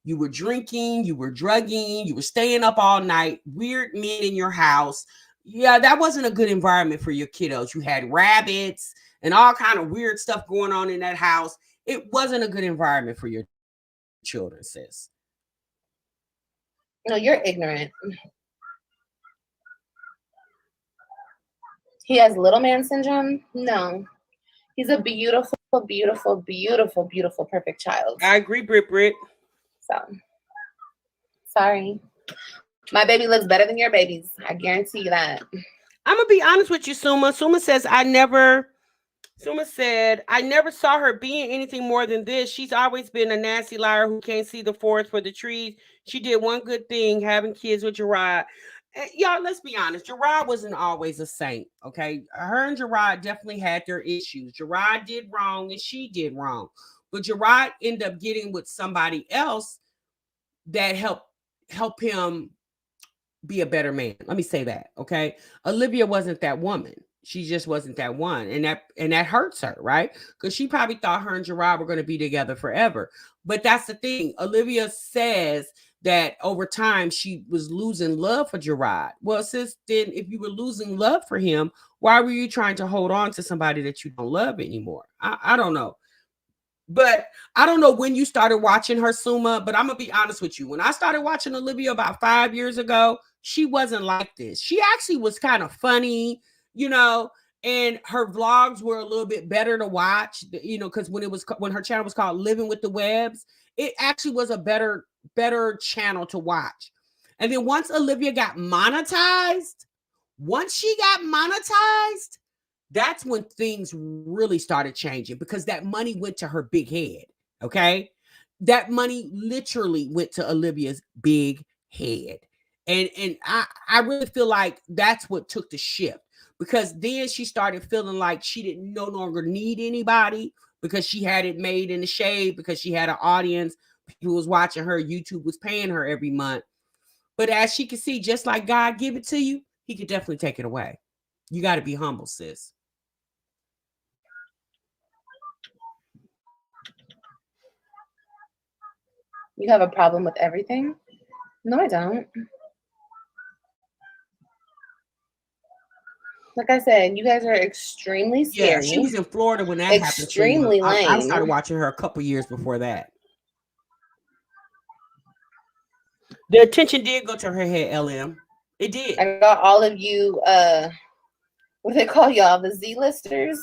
You were drinking, you were drugging, you were staying up all night, weird men in your house. Yeah, that wasn't a good environment for your kiddos. You had rabbits and all kind of weird stuff going on in that house. It wasn't a good environment for your children, sis.
No, you're ignorant. He has little man syndrome? No. He's a beautiful, beautiful, beautiful, beautiful, perfect child.
I agree, Brit.
So, sorry. My baby looks better than your babies. I guarantee you that.
I'm going to be honest with you, Suma. Suma said, I never saw her being anything more than this. She's always been a nasty liar who can't see the forest for the trees. She did one good thing, having kids with Gerard. Y'all, let's be honest. Gerard wasn't always a saint, okay? Her and Gerard definitely had their issues. Gerard did wrong and she did wrong. But Gerard ended up getting with somebody else that helped him be a better man. Let me say that, okay? Olivia wasn't that woman. She just wasn't that one. And that hurts her, right? Because she probably thought her and Gerard were going to be together forever. But that's the thing. Olivia says that over time she was losing love for Gerard. Well, sis, then if you were losing love for him, why were you trying to hold on to somebody that you don't love anymore? I don't know. But I don't know when you started watching her, Suma, but I'm going to be honest with you. When I started watching Olivia about 5 years ago, she wasn't like this. She actually was kind of funny, you know, and her vlogs were a little bit better to watch, you know, because when her channel was called Living with the Webs, it actually was a better channel to watch. And then once Olivia got monetized, that's when things really started changing, because that money went to her big head. Okay. That money literally went to Olivia's big head. And I really feel like that's what took the shift, because then she started feeling like she didn't no longer need anybody, because she had it made in the shade, because she had an audience. People was watching her. YouTube was paying her every month. But as she can see, just like God give it to you, he could definitely take it away. You got to be humble, sis.
You have a problem with everything? No, I don't. Like I said, you guys are extremely scary.
Yeah, she was in Florida when that happened.
Extremely lame.
I started watching her a couple years before that. The attention did go to her head, LM. It did.
I got all of you, what do they call y'all? The Z-listers?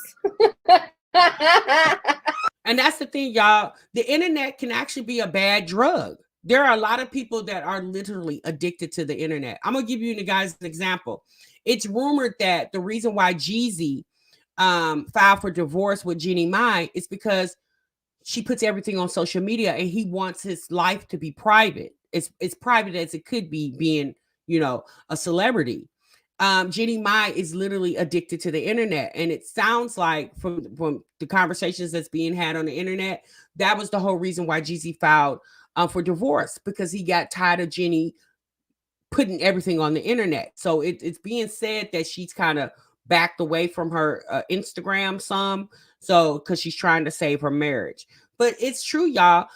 And that's the thing, y'all. The internet can actually be a bad drug. There are a lot of people that are literally addicted to the internet. I'm going to give you guys an example. It's rumored that the reason why Jeezy filed for divorce with Jeannie Mai is because she puts everything on social media, and he wants his life to be private. It's private as it could be, being, you know, a celebrity. Jeannie Mai is literally addicted to the internet, and it sounds like from the conversations that's being had on the internet, that was the whole reason why Jeezy filed for divorce, because he got tired of Jeannie putting everything on the internet. So it's being said that she's kind of backed away from her Instagram some, so because she's trying to save her marriage. But it's true, y'all.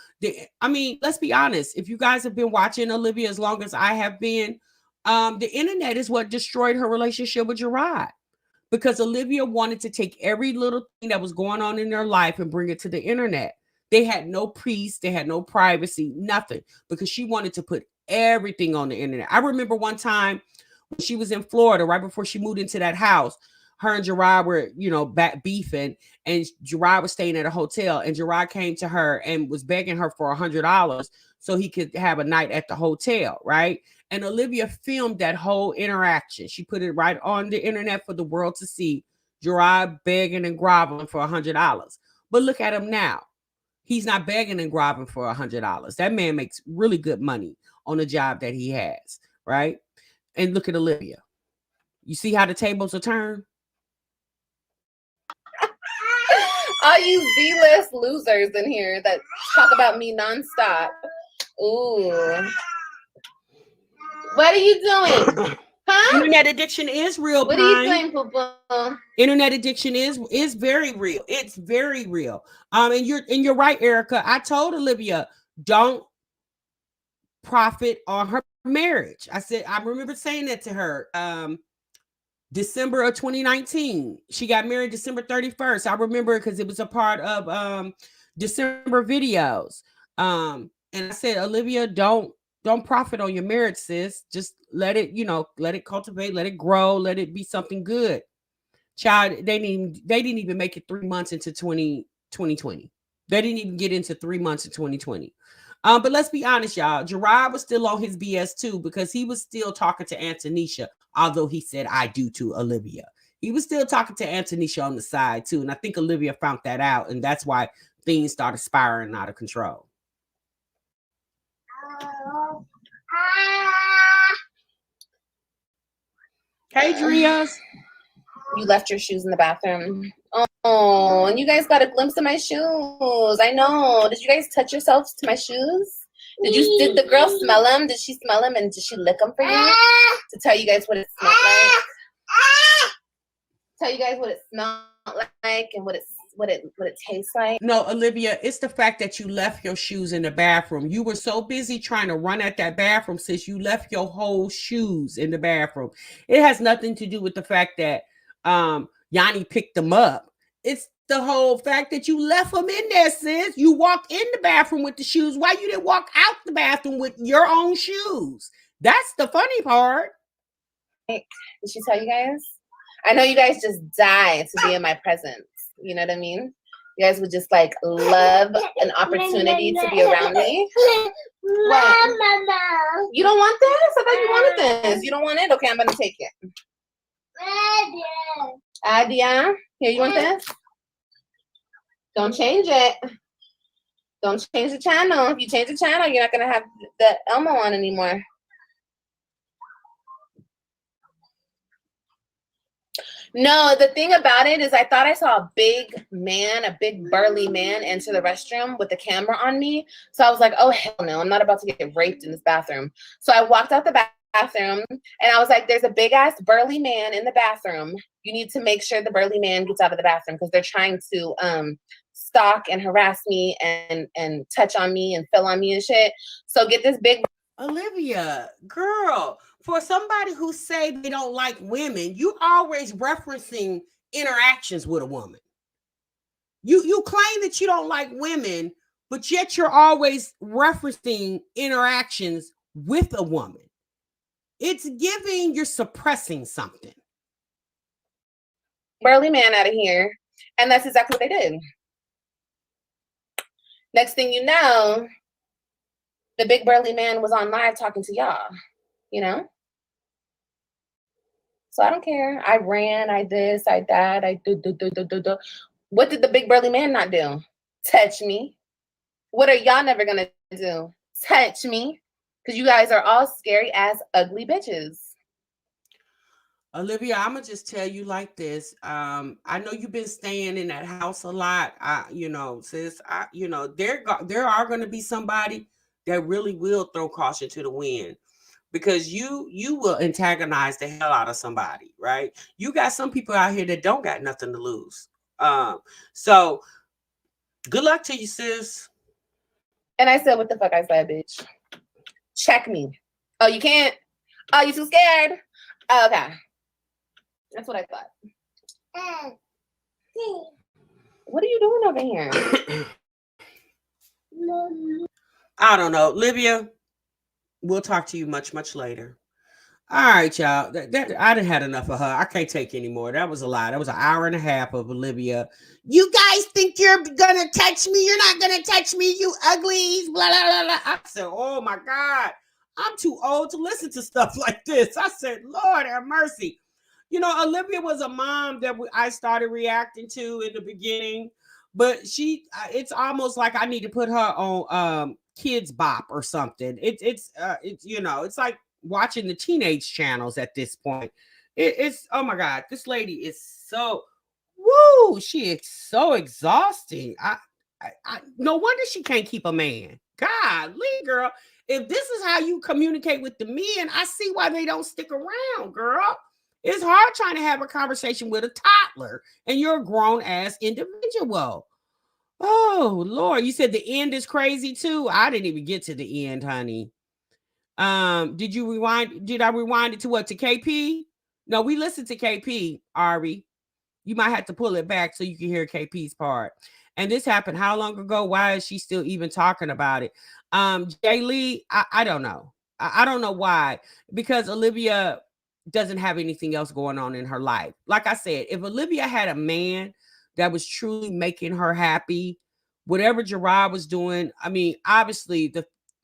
I mean, let's be honest. If you guys have been watching Olivia as long as I have been, the internet is what destroyed her relationship with Gerard, because Olivia wanted to take every little thing that was going on in their life and bring it to the internet. They had no peace. They had no privacy, nothing, because she wanted to put everything on the internet. I remember one time when she was in Florida, right before she moved into that house, her and Gerard were, you know, back beefing, and Gerard was staying at a hotel, and Gerard came to her and was begging her for $100 so he could have a night at the hotel, right? And Olivia filmed that whole interaction. She put it right on the internet for the world to see. Gerard begging and groveling for $100. But look at him now. He's not begging and groveling for $100. That man makes really good money on the job that he has, right? And look at Olivia. You see how the tables are turned?
All you Z-list losers in here that talk about me nonstop. Ooh. What are you doing? Huh?
Internet addiction is real.
What are you doing, Papa?
Internet addiction is very real. It's very real. And you're right, Erica. I told Olivia, don't profit on her marriage. I remember saying that to her. December of 2019. She got married December 31st. I remember because it was a part of December videos. And I said, Olivia, don't profit on your marriage, sis. Just let it, let it cultivate, let it grow, let it be something good. Child, they didn't even make it 3 months into 2020. They didn't even get into 3 months in 2020. But let's be honest, y'all. Gerard was still on his BS too, because he was still talking to Antonisha, although he said I do to Olivia. He was still talking to Antonisha on the side too. And I think Olivia found that out. And that's why things started spiraling out of control. Hey, Drias.
You left your shoes in the bathroom. Oh, and you guys got a glimpse of my shoes. I know. Did you guys touch yourselves to my shoes? Did the girl smell them? Did she smell them, and did she lick them for you to tell you guys what it smelled like? Tell you guys what it smelled like and what it tastes like?
No, Olivia, it's the fact that you left your shoes in the bathroom. You were so busy trying to run at that bathroom, sis, you left your whole shoes in the bathroom. It has nothing to do with the fact that Yanni picked them up It's the whole fact that you left them in there, sis. You walk in the bathroom with the shoes. Why you didn't walk out the bathroom with your own shoes? That's the funny part.
Did she tell you guys? I know you guys just die to be in my presence. You know what I mean? You guys would just like love an opportunity to be around me. What? You don't want this? I thought you wanted this. You don't want it? Okay, I'm gonna take it. Adia, here, you want this? Don't change it. Don't change the channel. If you change the channel, you're not gonna have the Elmo on anymore. No, the thing about it is I thought I saw a big burly man enter the restroom with the camera on me. So I was like, oh, hell no, I'm not about to get raped in this bathroom. So I walked out the bathroom and I was like, there's a big ass burly man in the bathroom. You need to make sure the burly man gets out of the bathroom because they're trying to stalk and harass me and touch on me and fill on me and shit. So get this big.
Olivia, girl, for somebody who say they don't like women, you always referencing interactions with a woman. You claim that you don't like women, but yet you're always referencing interactions with a woman. It's giving you're suppressing something.
Burly man out of here. And that's exactly what they did. Next thing you know, the big burly man was on live talking to y'all, you know? So I don't care. I ran, I this, I that, I do. What did the big burly man not do? Touch me. What are y'all never gonna do? Touch me. Because you guys are all scary ass ugly bitches.
Olivia, I'm gonna just tell you like this. I know you've been staying in that house a lot. Sis, there are gonna be somebody that really will throw caution to the wind because you will antagonize the hell out of somebody, right? You got some people out here that don't got nothing to lose. So good luck to you, sis.
And I said, what the fuck I said, bitch? Check me. Oh, you can't? Oh, you too scared? Oh, okay. That's what I thought. What are you doing over here?
I don't know. Olivia, we'll talk to you much, much later. All right, y'all. I done had enough of her. I can't take anymore. That was a lot. That was an hour and a half of Olivia. You guys think you're gonna touch me? You're not gonna touch me, you uglies. Blah blah blah blah. I said, oh my God, I'm too old to listen to stuff like this. I said, Lord have mercy. You know, Olivia was a mom that I started reacting to in the beginning, but it's almost like I need to put her on Kids Bop or something. It's like watching the teenage channels at this point. It's oh my God, this lady is so she is so exhausting. I no wonder she can't keep a man. God, girl, if this is how you communicate with the men, I see why they don't stick around, girl. It's hard trying to have a conversation with a toddler and you're a grown ass individual. Oh Lord, you said the end is crazy too. I didn't even get to the end, honey. Did you rewind? Did I rewind it to what? To KP? No, we listened to KP, Ari. You might have to pull it back so you can hear KP's part. And this happened how long ago? Why is she still even talking about it? Jay Lee, I don't know. I don't know why. Because Olivia doesn't have anything else going on in her life. Like I said, if Olivia had a man that was truly making her happy, whatever Gerard was doing, I mean, obviously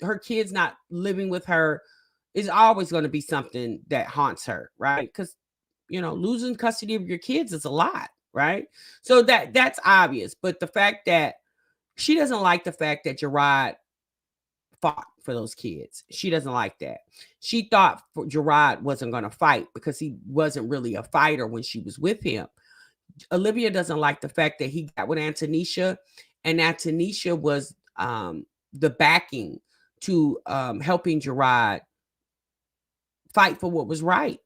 her kids not living with her is always going to be something that haunts her, right? Because losing custody of your kids is a lot, right? So that's obvious. But the fact that she doesn't like the fact that Gerard fought for those kids. She doesn't like that. She thought Gerard wasn't going to fight because he wasn't really a fighter when she was with him. Olivia doesn't like the fact that he got with Antonisha, and Antonisha was the backing to helping Gerard fight for what was right.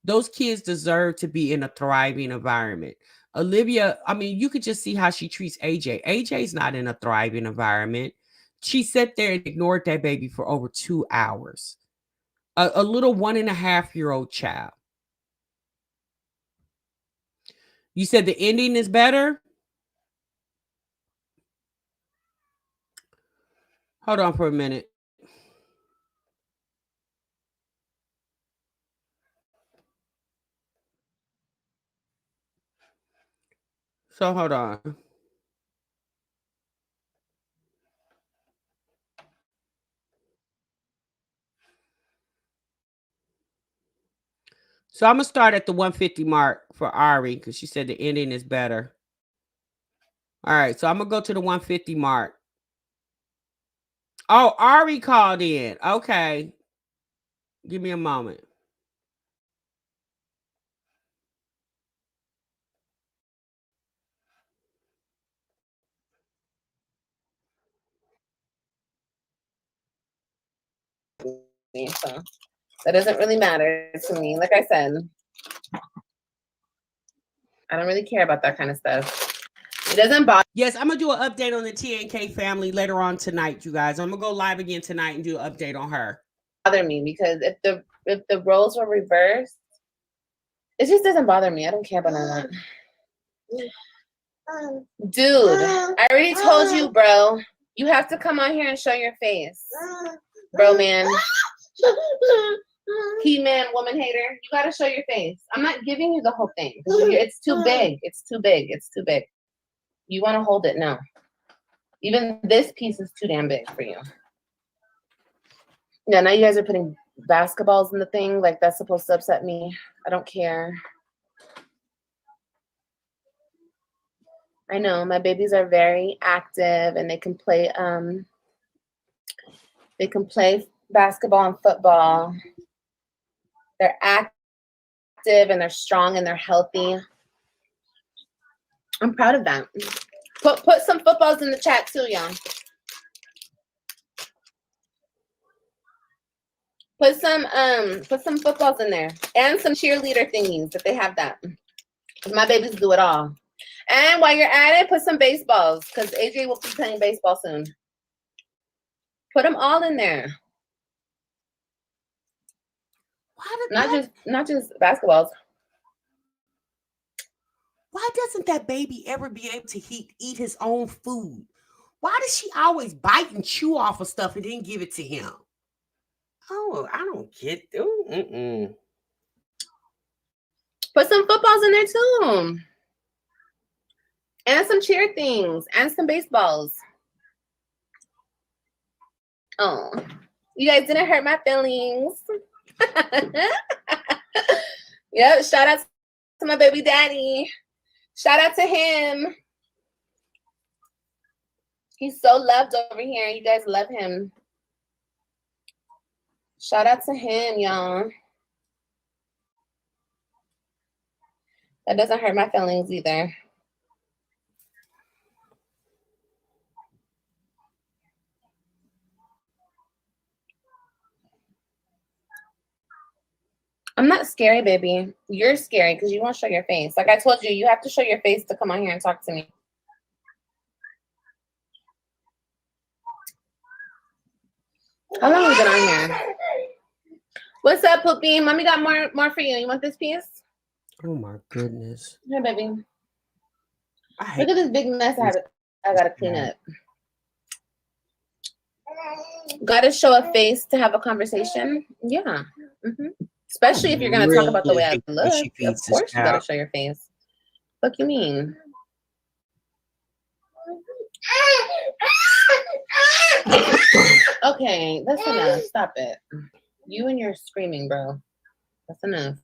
Those kids deserve to be in a thriving environment. Olivia, I mean, you could just see how she treats AJ. AJ's not in a thriving environment. She sat there and ignored that baby for over 2 hours. A little 1.5-year-old child. You said the ending is better? Hold on for a minute. So hold on. So I'm gonna start at the 150 mark for Ari because she said the ending is better. All right, so I'm gonna go to the 150 mark. Oh, Ari called in. Okay. Give me a moment.
So that doesn't really matter to me. Like I said, I don't really care about that kind of stuff. It doesn't bother.
Yes, I'm gonna do an update on the TNK family later on tonight, you guys. I'm gonna go live again tonight and do an update on her.
Bother me because if the roles were reversed, it just doesn't bother me. I don't care about that. Dude, I already told you, bro. You have to come on here and show your face, bro, man. He man, woman hater. You gotta show your face. I'm not giving you the whole thing. It's too big. It's too big. It's too big. You want to hold it? No. Even this piece is too damn big for you. Yeah, now you guys are putting basketballs in the thing. Like, that's supposed to upset me. I don't care. I know my babies are very active and they can play basketball and football. They're active and they're strong and they're healthy. I'm proud of that. Put some footballs in the chat too, y'all. Put some footballs in there and some cheerleader thingies if they have that. My babies do it all. And while you're at it, put some baseballs because AJ will be playing baseball soon. Put them all in there. Not just basketballs.
Why doesn't that baby ever be able to eat his own food? Why does she always bite and chew off of stuff and then give it to him? Oh, I don't get it.
Put some footballs in there too. And some cheer things and some baseballs. Oh, you guys didn't hurt my feelings. Yep, shout out to my baby daddy. Shout out to him. He's so loved over here. You guys love him. Shout out to him, y'all. That doesn't hurt my feelings either. I'm not scary, baby. You're scary because you won't show your face. Like I told you, you have to show your face to come on here and talk to me. How long have we been on here? What's up, Poopy? Mommy got more for you. You want this piece?
Oh my goodness.
Here, baby. Look at this big mess I gotta clean up. Gotta show a face to have a conversation. Yeah. Especially if you're gonna talk about the way I look. Of course you gotta show your face. What you mean? Okay, that's enough. Stop it. You and your screaming, bro. That's enough.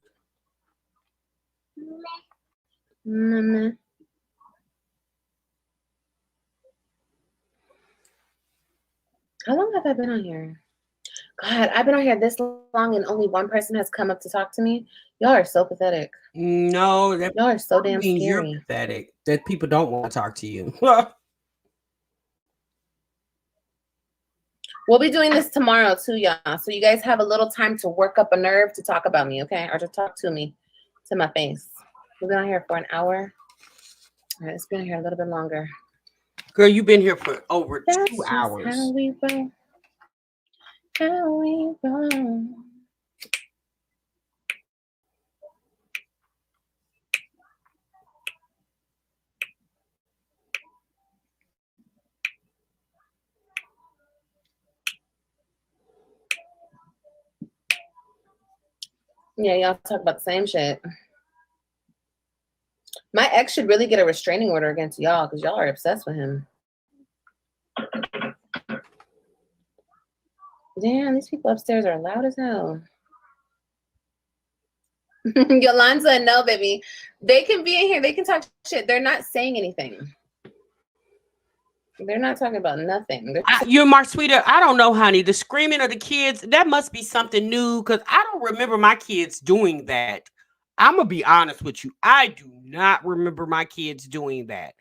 How long have I been on here? God, I've been on here this long and only one person has come up to talk to me. Y'all are so pathetic.
No,
y'all are so damn scary.
You're pathetic. That people don't want to talk to you.
We'll be doing this tomorrow too, y'all. So you guys have a little time to work up a nerve to talk about me, okay? Or to talk to me, to my face. We've been on here for an hour. All right, let's be on here a little bit longer.
Girl, you've been here for over 2 hours.
How we roll. How we roll. Yeah, y'all talk about the same shit. My ex should really get a restraining order against y'all because y'all are obsessed with him. Damn, these people upstairs are loud as hell. Yolanda, no, baby. They can be in here. They can talk shit. They're not saying anything. They're not talking about nothing.
You're Marsweeta. I don't know, honey. The screaming of the kids, that must be something new because I don't remember my kids doing that. I'm going to be honest with you. I do not remember my kids doing that.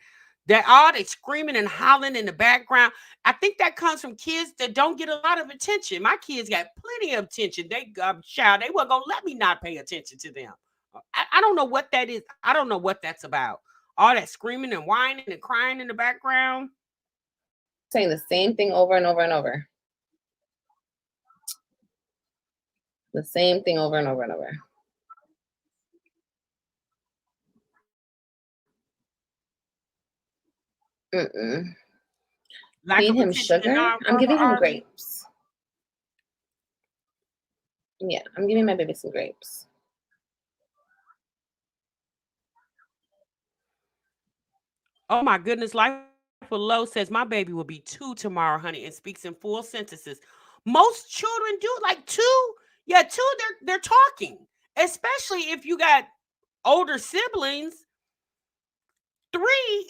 That all they screaming and hollering in the background. I think that comes from kids that don't get a lot of attention. My kids got plenty of attention. They child, they weren't gonna let me not pay attention to them. I don't know what that is. I don't know what that's about. All that screaming and whining and crying in the background.
Saying the same thing over and over and over. The same thing over and over and over. Feed him sugar. I'm giving him grapes. Yeah, I'm giving my baby some grapes.
Oh my goodness, Life Below says my baby will be 2 tomorrow, honey, and speaks in full sentences. Most children do, like 2. Yeah, 2, they're talking. Especially if you got older siblings. 3,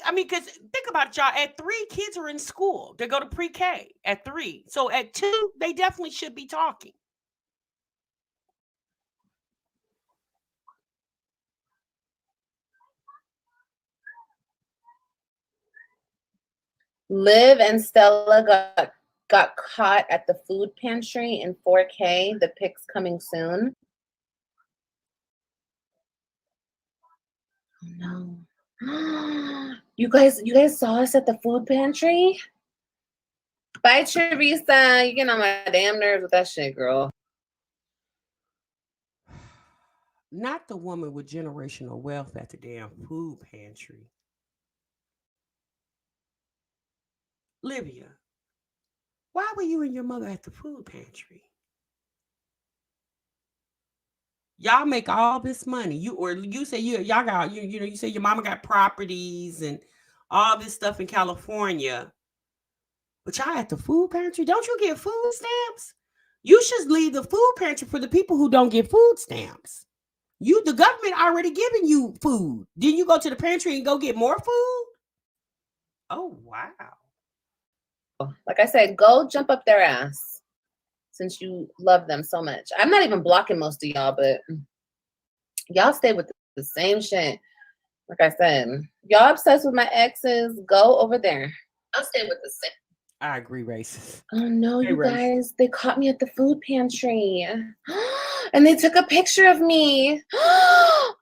I mean, because think about it, y'all. At 3, kids are in school. They go to pre-K at 3. So at 2, they definitely should be talking.
Liv and Stella got caught at the food pantry in 4K. The pics coming soon. Oh no. You guys saw us at the food pantry? Bye, Teresa. You're getting on my damn nerves with that shit, girl.
Not the woman with generational wealth at the damn food pantry. Livia, why were you and your mother at the food pantry? Y'all make all this money. You say y'all got you say your mama got properties and all this stuff in California. But y'all at the food pantry? Don't you get food stamps? You should leave the food pantry for the people who don't get food stamps. The government already giving you food. Didn't you go to the pantry and go get more food? Oh wow.
Like I said, go jump up their ass. Since you love them so much. I'm not even blocking most of y'all, but y'all stay with the same shit. Like I said, y'all obsessed with my exes, go over there. I'll stay with the same.
I agree, racist.
Oh no, you guys, they caught me at the food pantry. And they took a picture of me. Oh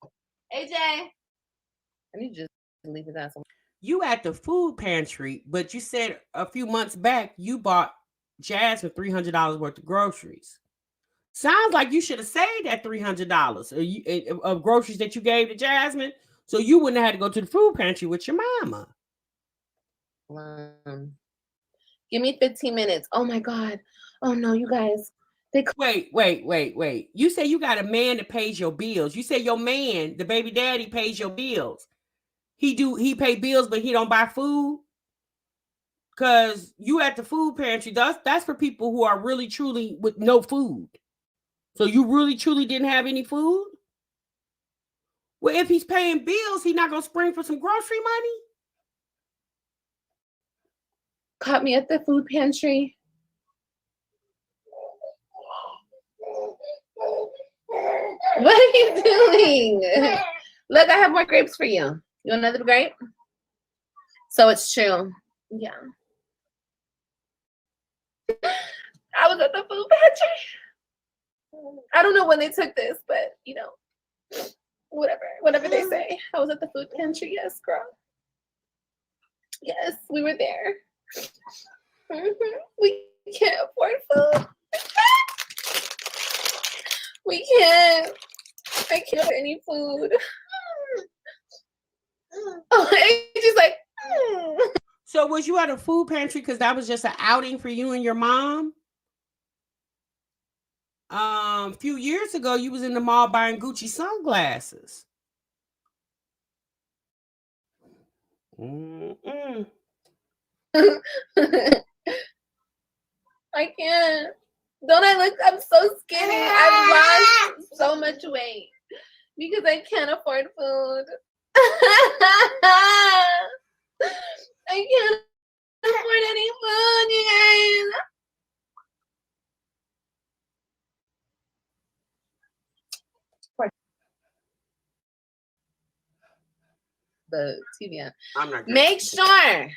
no! AJ. I need to just leave his ass alone.
You at the food pantry, but you said a few months back you bought Jasmine $300 worth of groceries. Sounds like you should have saved that $300 of groceries that you gave to Jasmine, so you wouldn't have had to go to the food pantry with your mama.
Give me 15 minutes. Oh my God. Oh no, you guys.
Wait. You say you got a man that pays your bills. You say your man, the baby daddy, pays your bills. He pay bills, but he don't buy food. Cause you at the food pantry, that's for people who are really truly with no food. So you really truly didn't have any food? Well, if he's paying bills, he's not gonna spring for some grocery money.
Caught me at the food pantry. What are you doing? Look, I have more grapes for you. You want another grape? So it's true. Yeah. I was at the food pantry. I don't know when they took this, but you know, whatever they say. I was at the food pantry. Yes, girl. Yes, we were there. We can't afford food. We can't. I can't afford any food. Oh, she's like.
So was you at a food pantry because that was just an outing for you and your mom? A few years ago, you was in the mall buying Gucci sunglasses. Mm-mm.
I can't. Don't I look? I'm so skinny. I've lost so much weight because I can't afford food. I can't afford any food, you guys. The TV on.
I'm not.
Make sure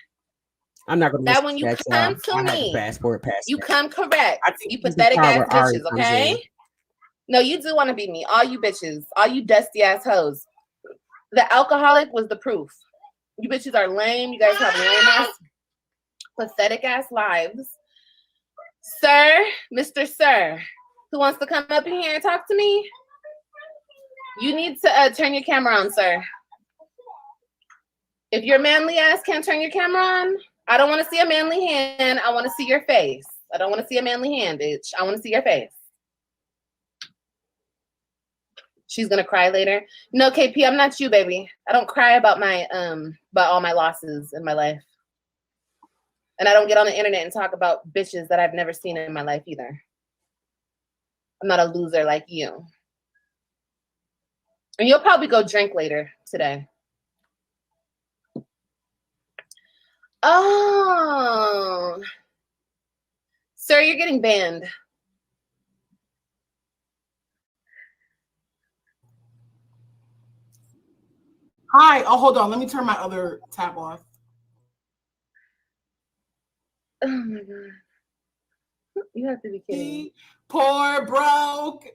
I'm not gonna
that when you come to
I have
me,
to fast forward past
you
that.
come correct.
I think
You
this is the
pathetic
part
ass
where Ari
bitches,
comes
okay?
in.
No, you do want to be me. All you bitches, all you dusty ass hoes. The alcoholic was the proof. You bitches are lame. You guys have lame ass, pathetic ass lives. Sir, Mr. Sir, who wants to come up in here and talk to me? You need to turn your camera on, sir. If your manly ass can't turn your camera on, I don't want to see a manly hand. I want to see your face. I don't want to see a manly hand, bitch. I want to see your face. She's gonna cry later. No, KP, I'm not you, baby. I don't cry about my about all my losses in my life. And I don't get on the internet and talk about bitches that I've never seen in my life either. I'm not a loser like you. And you'll probably go drink later today. Oh. Sir, you're getting banned.
Hi. Oh, hold on. Let me turn my other tab off.
Oh my God. You have to be kidding me.
Poor broke.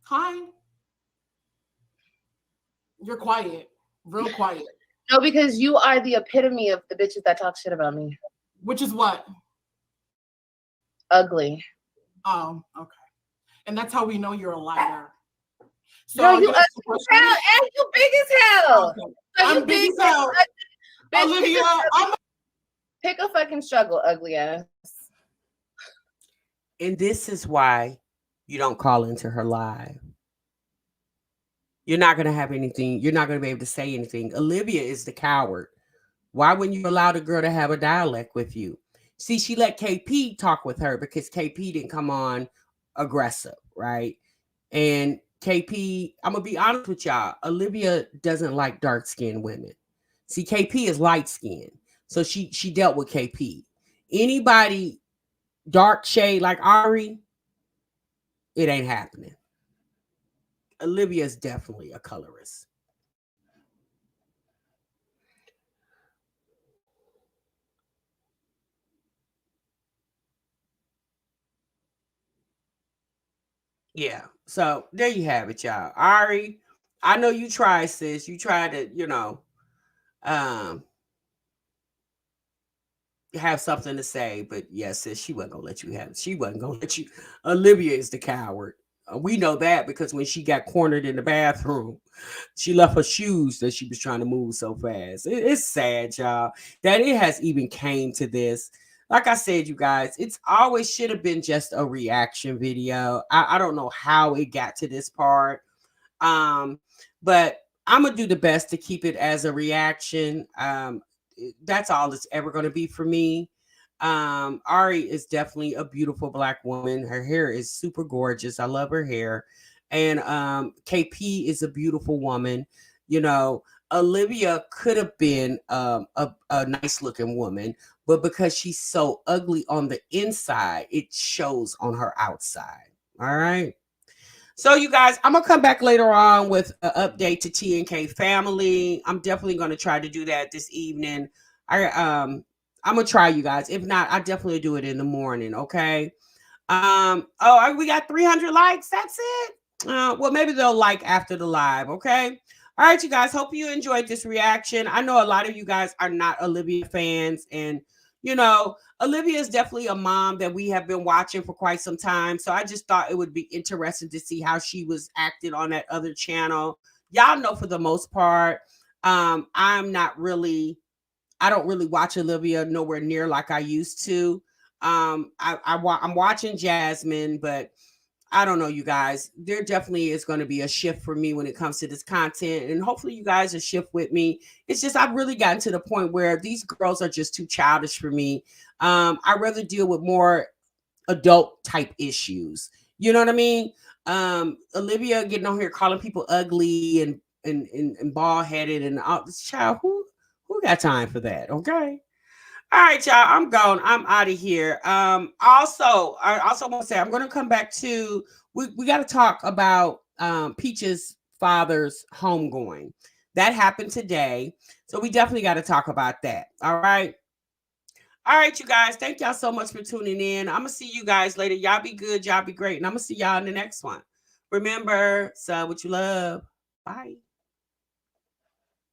Hi. You're quiet. Real quiet.
No, because you are the epitome of the bitches that talk shit about me.
Which is what?
Ugly.
Oh, okay. And that's how we know you're a liar. So
Girl, you ugly as hell and you big as hell.
Okay.
So
I'm
you
big as hell.
Bitch,
Olivia,
pick a fucking struggle, ugly ass.
And this is why you don't call into her live. You're not going to have anything. You're not going to be able to say anything. Olivia is the coward. Why wouldn't you allow the girl to have a dialect with you? See, she let KP talk with her because KP didn't come on aggressive, right? And KP, I'm going to be honest with y'all. Olivia doesn't like dark-skinned women. See, KP is light-skinned. So she dealt with KP. Anybody dark shade like Ari, it ain't happening. Olivia is definitely a colorist. Yeah. So there you have it, y'all. Ari, I know you tried, sis. You tried to, um, have something to say, but yes, sis, she wasn't gonna let you have it. She wasn't gonna let you. Olivia is the coward. We know that because when she got cornered in the bathroom, she left her shoes that she was trying to move so fast. It's sad, y'all, that it has even came to this. Like I said, you guys, it's always should have been just a reaction video. I don't know how it got to this part. But I'm gonna do the best to keep it as a reaction. That's all it's ever gonna be for me. Ari is definitely a beautiful black woman. Her hair is super gorgeous. I love her hair. And KP is a beautiful woman. Olivia could have been a nice looking woman, but because she's so ugly on the inside, it shows on her outside. All right. So you guys, I'm gonna come back later on with an update to TNK family. I'm definitely gonna try to do that this evening. I'm gonna try, you guys. If not, I definitely do it in the morning. Okay. We got 300 likes. That's it. Well, maybe they'll like after the live. Okay. All right, you guys. Hope you enjoyed this reaction. I know a lot of you guys are not Olivia fans, and Olivia is definitely a mom that we have been watching for quite some time. So I just thought it would be interesting to see how she was acting on that other channel. Y'all know, for the most part, I don't really watch Olivia nowhere near like I used to. I'm watching Jasmine, but I don't know, you guys. There definitely is going to be a shift for me when it comes to this content, and hopefully you guys will shift with me. It's just I've really gotten to the point where these girls are just too childish for me. I rather deal with more adult type issues. You know what I mean? Olivia getting on here calling people ugly and bald headed and all this child. Who got time for that? Okay. All right, y'all. I'm gone. I'm out of here. I also want to say I'm going to come back to. We got to talk about Peach's father's homegoing. That happened today, so we definitely got to talk about that. All right. All right, you guys. Thank y'all so much for tuning in. I'm gonna see you guys later. Y'all be good. Y'all be great, and I'm gonna see y'all in the next one. Remember, son, what you love. Bye.